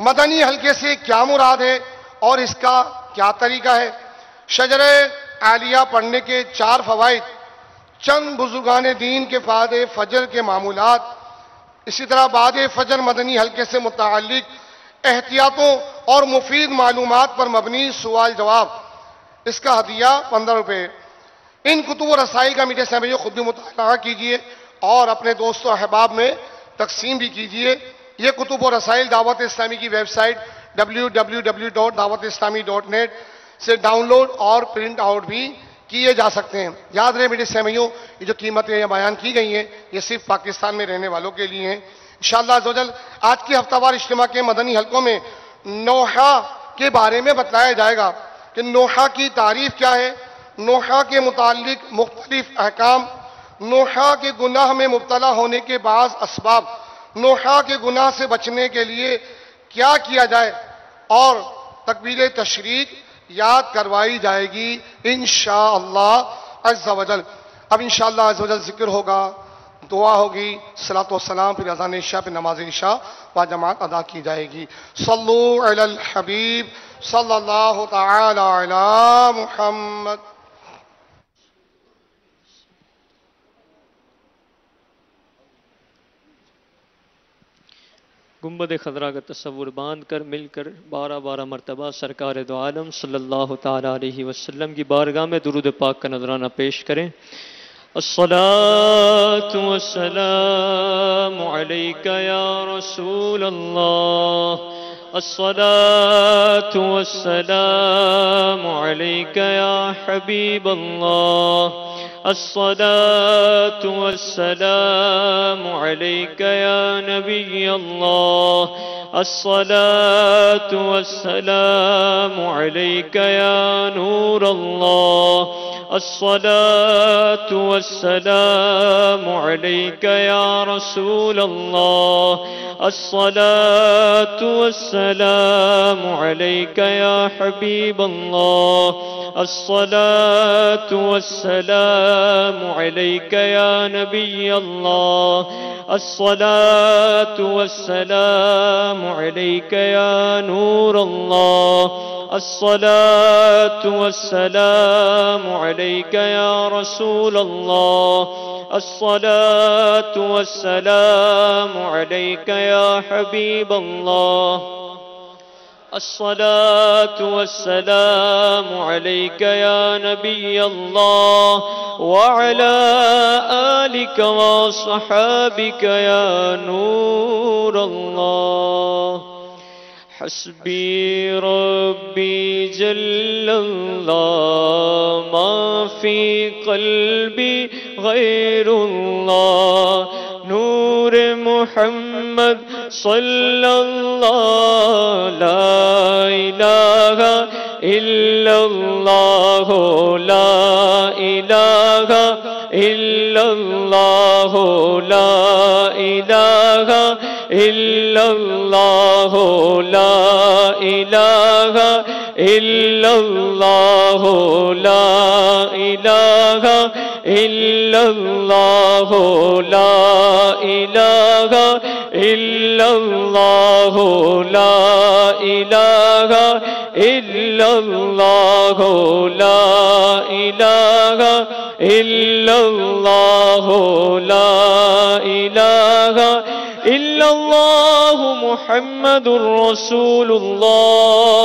مدنی حلقے سے کیا مراد ہے اور اس کا کیا طریقہ ہے، شجرہ عالیہ پڑھنے کے 4 فوائد، چند بزرگان دین کے فائدے، فجر کے معمولات، اسی طرح بعد فجر مدنی حلقے سے متعلق احتیاطوں اور مفید معلومات پر مبنی سوال جواب، اس کا ہدیہ 15 روپے۔ ان کتب و رسائل کا میٹھے سامعین خود بھی مطالعہ کیجئے اور اپنے دوست و احباب میں تقسیم بھی کیجئے۔ یہ کتب و رسائل دعوت اسلامی کی ویب سائٹ www.dawatislami.net سے ڈاؤن لوڈ اور پرنٹ آؤٹ بھی کیے جا سکتے ہیں۔ یاد رہے میٹھے سامعین، یہ جو قیمتیں یہ بیان کی گئی ہیں یہ صرف پاکستان میں رہنے والوں کے لیے ہیں۔ انشاءاللہ عزوجل آج کی ہفتہ وار اجتماع کے مدنی حلقوں میں نوحہ کے بارے میں بتلایا جائے گا کہ نوحہ کی تعریف کیا ہے، نوحہ کے متعلق مختلف احکام، نوحہ کے گناہ میں مبتلا ہونے کے بعض اسباب، نوحہ کے گناہ سے بچنے کے لیے کیا کیا جائے، اور تکبیر تشریق یاد کروائی جائے گی انشاءاللہ عز و جل۔ اب انشاءاللہ عز و جل ذکر ہوگا، دعا ہوگی، صلاۃ و سلام، پھر اذان عشاء، پھر نماز عشاء با جماعت ادا کی جائے گی۔ صلو علی الحبیب صلی اللہ تعالی علی محمد۔ گنبد خضرا کا تصور باندھ کر مل کر 12 مرتبہ سرکار دو عالم صلی اللہ تعالی علیہ وسلم کی بارگاہ میں درود پاک کا نذرانہ پیش کریں۔ الصلاة والسلام علیک یا رسول اللہ، الصلاة والسلام علیک یا حبیب اللہ، الصلاة والسلام علیک یا نبی اللہ، الصلاة والسلام علیک یا نور اللہ، الصلاة والسلام علیک یا رسول اللہ، الصلاة والسلام علیک یا حبیب اللہ، الصلاة والسلام علیک یا نبی اللہ، الصلاة والسلام علیک یا نور اللہ، الصلاة والسلام علیک یا رسول اللہ، الصلاة والسلام علیک یا حبیب اللہ، الصلاة والسلام علیک یا نبی اللہ، وعلى آلک وصحابک یا نور اللہ۔ حسبی ربی جل اللہ، ما فی قلبی غیر اللہ، نور محمد صلی اللہ، لا الہ الا اللہ، لا الہ الا اللہ، لا الہ الا اللہ، لا الہ الا اللہ، لا الہ الا اللہ، لا الہ الا اللہ، لا الہ الا اللہ، لا الہ الا اللہ، لا الہ الا اللہ، محمد رسول اللہ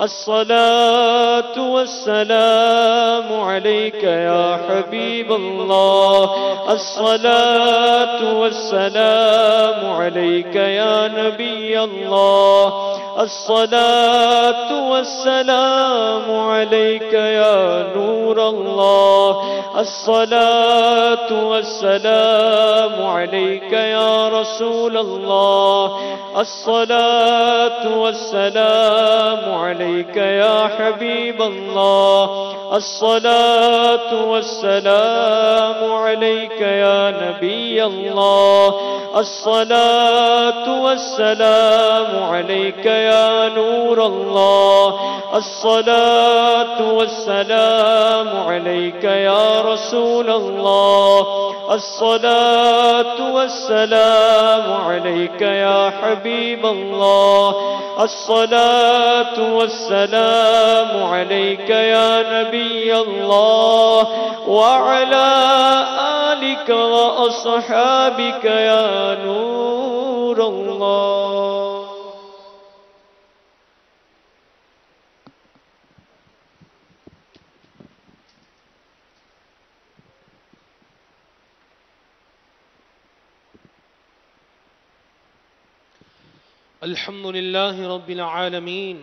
الصلاة والسلام عليك يا حبيب الله الصلاة والسلام عليك يا نبي الله الصلاة والسلام عليك يا نور الله الصلاة والسلام عليك يا رسول الله الصلاة والسلام عليك يا حبيب الله الصلاة والسلام عليك يا نبي الله الصلاة والسلام عليك يا نور الله الصلاة والسلام عليك يا رسول الله الصلاة والسلام عليك يا حبيب الله الصلاة والسلام عليك يا نبي الله وعلى آلك وأصحابك يا نور الله. الحمد لله رب العالمين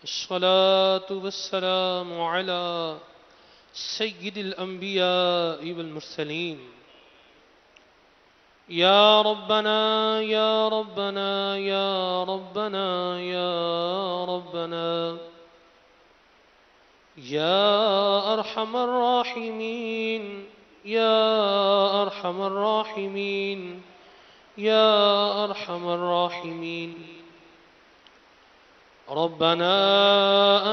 الصلاة والسلام على سيد الأنبياء والمرسلين يا ربنا يا ربنا يا ربنا يا ربنا يا أرحم الراحمين يا أرحم الراحمين يا أرحم الراحمين ربنا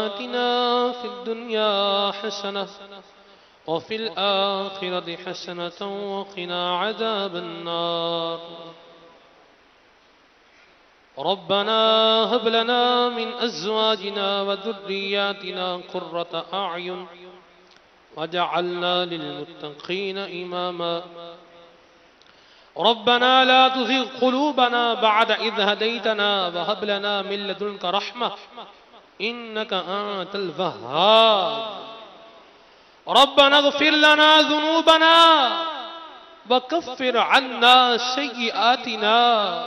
آتنا في الدنيا حسنة وفي الآخرة حسنة وقنا عذاب النار ربنا هب لنا من أزواجنا وذرياتنا قرة أعين واجعلنا للمتقين إماما ربنا لا تزغ قلوبنا بعد إذ هديتنا وهب لنا من لدنك رحمة إنك أنت الوهاب ربنا اغفر لنا ذنوبنا وكفر عنا سيئاتنا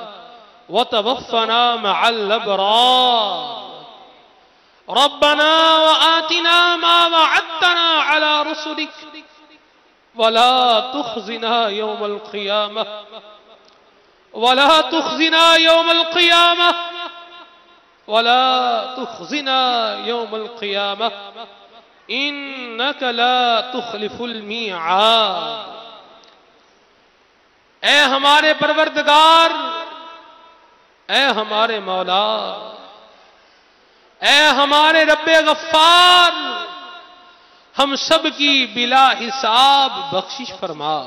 وتوفنا مع الأبرار ربنا وآتنا ما وعدتنا على رسلك ولا تخزنا يوم القيامة ولا تخزنا يوم القيامة ولا تخزنا يوم القيامة إنك لا تخلف الميعاد اے ہمارے پروردگار اے ہمارے مولا اے ہمارے رب غفار ہم سب کی بلا حساب بخشش فرما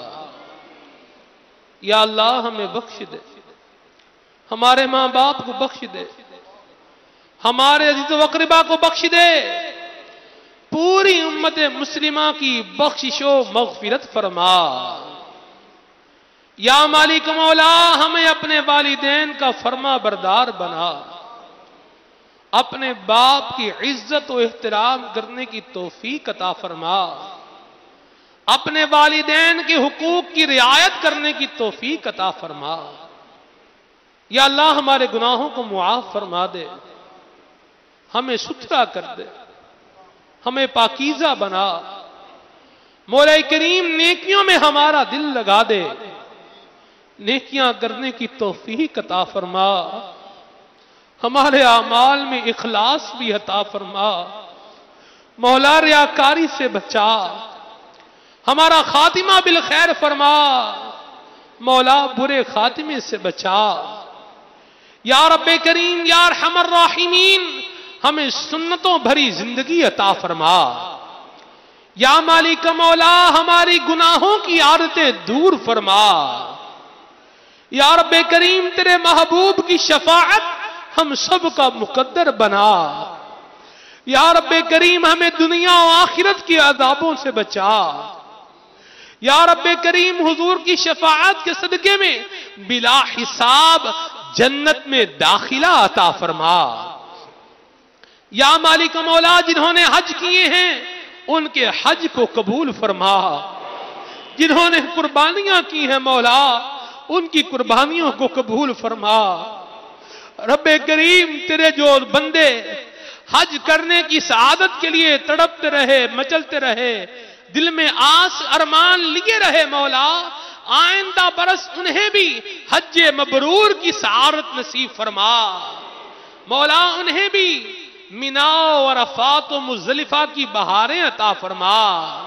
یا اللہ ہمیں بخش دے ہمارے ماں باپ کو بخش دے ہمارے عزیز و اقربا کو بخش دے پوری امت مسلمہ کی بخشش و مغفرت فرما یا مالک مولا ہمیں اپنے والدین کا فرما بردار بنا اپنے باپ کی عزت و احترام کرنے کی توفیق عطا فرما اپنے والدین کے حقوق کی رعایت کرنے کی توفیق عطا فرما یا اللہ ہمارے گناہوں کو معاف فرما دے ہمیں ستھرا کر دے ہمیں پاکیزہ بنا مولا کریم نیکیوں میں ہمارا دل لگا دے نیکیاں کرنے کی توفیق عطا فرما ہمارے اعمال میں اخلاص بھی عطا فرما مولا ریاکاری سے بچا ہمارا خاتمہ بالخیر فرما مولا برے خاتمے سے بچا یا رب کریم یا ارحم الراحمین ہمیں سنتوں بھری زندگی عطا فرما یا مالک مولا ہماری گناہوں کی عادتیں دور فرما یا رب کریم تیرے محبوب کی شفاعت ہم سب کا مقدر بنا یا رب کریم ہمیں دنیا و آخرت کے عذابوں سے بچا یا رب کریم حضور کی شفاعت کے صدقے میں بلا حساب جنت میں داخلہ عطا فرما یا مالک مولا جنہوں نے حج کیے ہیں ان کے حج کو قبول فرما، جنہوں نے قربانیاں کی ہیں مولا ان کی قربانیوں کو قبول فرما۔ رب کریم تیرے جو بندے حج کرنے کی سعادت کے لیے تڑپتے رہے، مچلتے رہے، دل میں آس ارمان لیے رہے مولا، آئندہ برس انہیں بھی حج مبرور کی سعادت نصیب فرما مولا، انہیں بھی مینا و عرفات و مزدلفہ کی بہاریں عطا فرما۔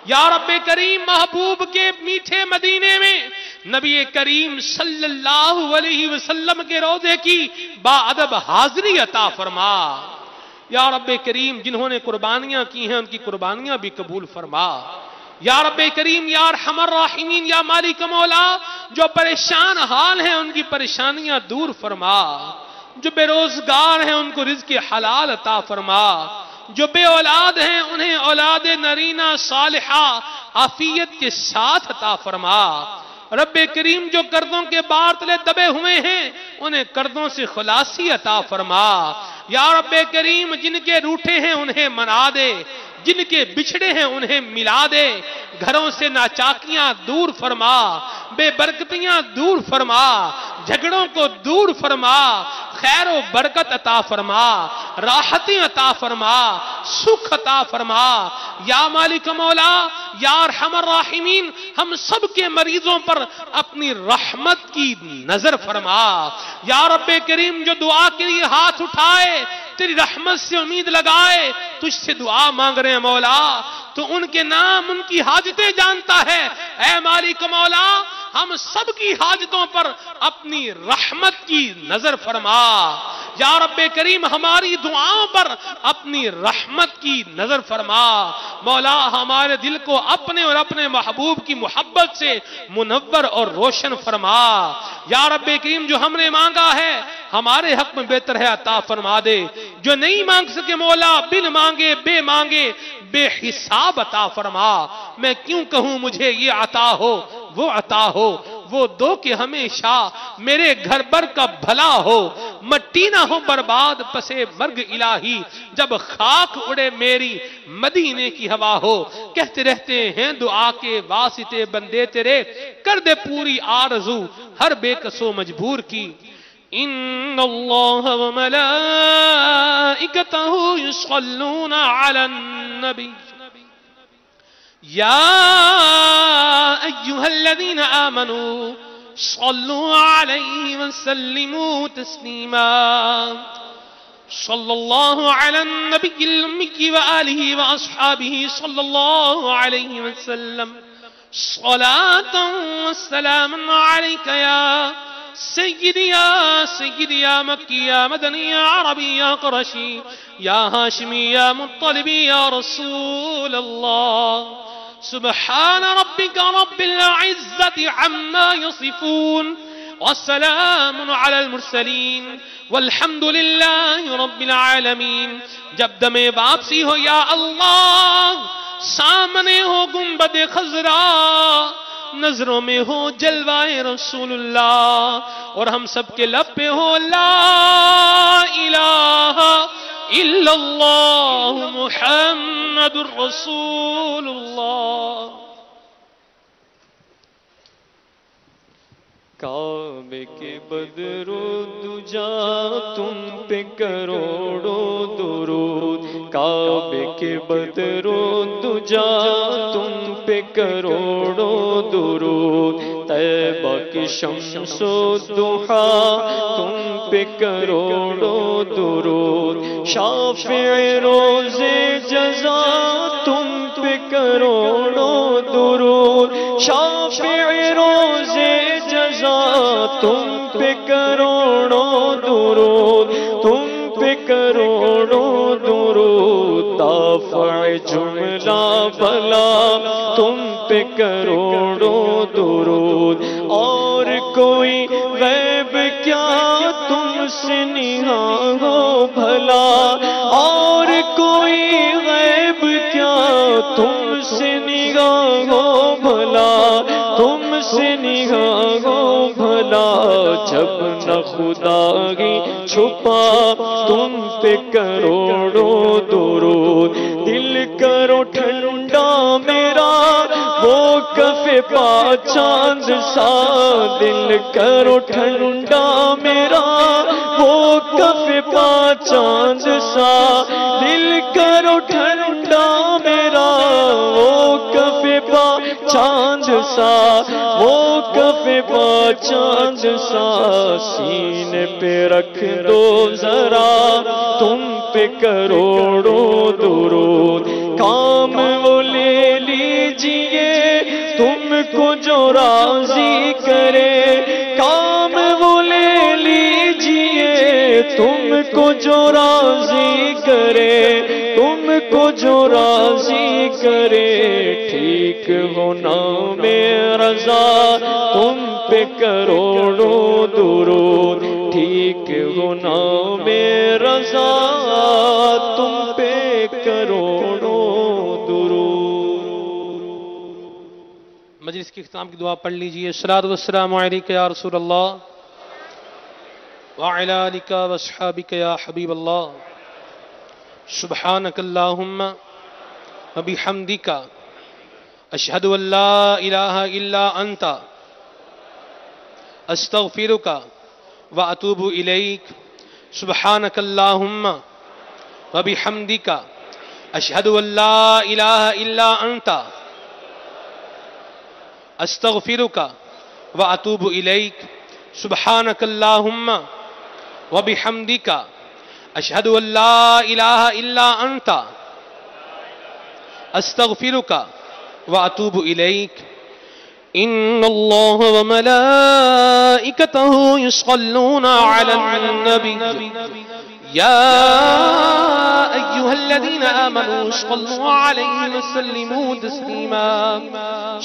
یا رب کریم محبوب کے میٹھے مدینے میں نبی کریم صلی اللہ علیہ وسلم کے روضے کی باادب حاضری عطا فرما۔ یا رب کریم جنہوں نے قربانیاں کی ہیں ان کی قربانیاں بھی قبول فرما۔ یا رب کریم یا ارحم الراحمین یا مالک مولا جو پریشان حال ہیں ان کی پریشانیاں دور فرما، جو بے روزگار ہیں ان کو رزق حلال عطا فرما، جو بے اولاد ہیں انہیں اولاد نرینہ صالحہ عافیت کے ساتھ عطا فرما۔ رب کریم جو قرضوں کے بار تلے دبے ہوئے ہیں انہیں قرضوں سے خلاصی عطا فرما۔ یا رب کریم جن کے روٹھے ہیں انہیں منا دے، جن کے بچھڑے ہیں انہیں ملا دے، گھروں سے ناچاکیاں دور فرما، بے برکتیاں دور فرما، جھگڑوں کو دور فرما، خیر و برکت عطا فرما، راحتیں عطا فرما، سکھ عطا فرما۔ یا مالک مولا یا ارحم الراحمین ہم سب کے مریضوں پر اپنی رحمت کی نظر فرما۔ یا رب کریم جو دعا کے لیے ہاتھ اٹھائے تیری رحمت سے امید لگائے تجھ سے دعا مانگ رہے ہیں مولا، تو ان کے نام ان کی حاجتیں جانتا ہے۔ اے مالک مولا ہم سب کی حاجتوں پر اپنی رحمت کی نظر فرما۔ یا رب کریم ہماری دعاؤں پر اپنی رحمت کی نظر فرما۔ مولا ہمارے دل کو اپنے اور اپنے محبوب کی محبت سے منور اور روشن فرما۔ یا رب کریم جو ہم نے مانگا ہے ہمارے حق میں بہتر ہے عطا فرما دے، جو نہیں مانگ سکے مولا بن مانگے بے حساب عطا فرما۔ میں کیوں کہوں مجھے یہ عطا ہو وہ عطا ہو، وہ دو کہ ہمیشہ میرے گھر بر کا بھلا ہو، مٹی نہ ہو برباد پسے مرگ الہی، جب خاک اڑے میری مدینے کی ہوا ہو۔ کہتے رہتے ہیں دعا کے واسطے بندے تیرے، کر دے پوری آرزو ہر بے کسو مجبور کی۔ ان اللہ و ملائکتہ یصلون علی النبی یا ایہا الذین آمنوا صلوا علیہ وسلموا تسلیما۔ صلی اللہ علی النبی الامی وآلہ واصحابہ صلی اللہ علیہ وسلم صلاة والسلام علیک یا سیدی یا مکی یا مدنی یا عربی یا قرشی یا ہاشمی یا مطلبی یا رسول اللہ۔ سبحان ربک رب العزت عما یصفون والسلام علی المرسلین والحمد للہ رب العالمین۔ جب دم واپسی ہو یا اللہ سامنے ہو گنبد خضرا، نظروں میں ہو جلوائے رسول اللہ، اور ہم سب کے لب پہ ہو لا الہ الا اللہ محمد رسول اللہ۔ کعبے کے بدر و دجا تم پہ کروڑوں درود، کعبے کے بدر و دجا تم پہ کروڑوں درود، طیبہ کی شمس و ضحیٰ تم پہ کروڑوں درود، شافع روز جزا تم پہ کروڑوں درود، شافع روز جزا تم پہ کروڑوں درود، تم پہ کروڑوں درود، دافع جملہ بلا تم پہ کروڑوں درود، اور کوئی غیب کیا تم سے نہاں ہو بھلا، اور کوئی غیب کیا تم سے نگاہ ہو بھلا، تم سے نگاہ ہو بھلا، جب نہ خدا ہی چھپا تم پہ کروڑوں درود دل کرو ٹھنڈا میرا وہ کف پا چاند سا دل کرو ٹھنڈا میرا وہ کف پا چاند سا دل کرو ٹھنڈا میرا وہ کف پا چاند سا وہ کف پا چاند سا سینے پہ رکھ دو ذرا تم پہ کروڑوں درود کام وہ لے لیجئے تم کو جو راضی کرے کام وہ لے لیجئے تم کو جو راضی کرے تم کو جو راضی کرے ٹھیک ہونا میں رضا تم پہ کروڑوں درود ٹھیک ہونا میں رضا تم پہ کروڑوں درود۔ مجلس کی اختتام کی دعا پڑھ لیجئے۔ الصلاۃ والسلام علیک یا رسول اللہ وعلی آلک واصحابک یا حبیب اللہ سبحانک اللہم وبحمدک اشہد ان لا الہ الا انت استغفرک واتوب الیک سبحانک اللہم وبحمدک اشہد ان لا الہ الا انت استغفرک واتوب الیک سبحانک اللہم وبحمدک اشہد ان لا الہ الا انت استغفرک واتوب الیک ان اللہ وملائکتہ یصلون علی النبی یا ایہا الذین آمنوا صلوا علیہ وسلموا تسلیما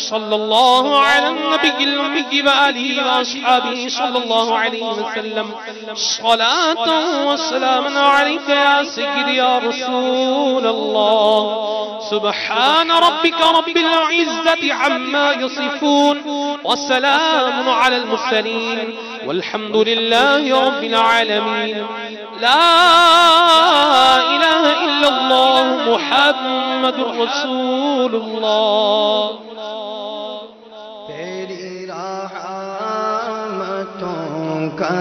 صلی اللہ علی النبی الأمی وآلہ وآصحابہ صلی اللہ علیہ وسلم صلاة وسلاما علیک یا سیدی یا رسول اللہ سبحان ربک رب العزة عما يصفون وسلام على المرسلين والحمد لله رب العالمين لا إله إلا الله محمد رسول الله تیری رحمتوں کا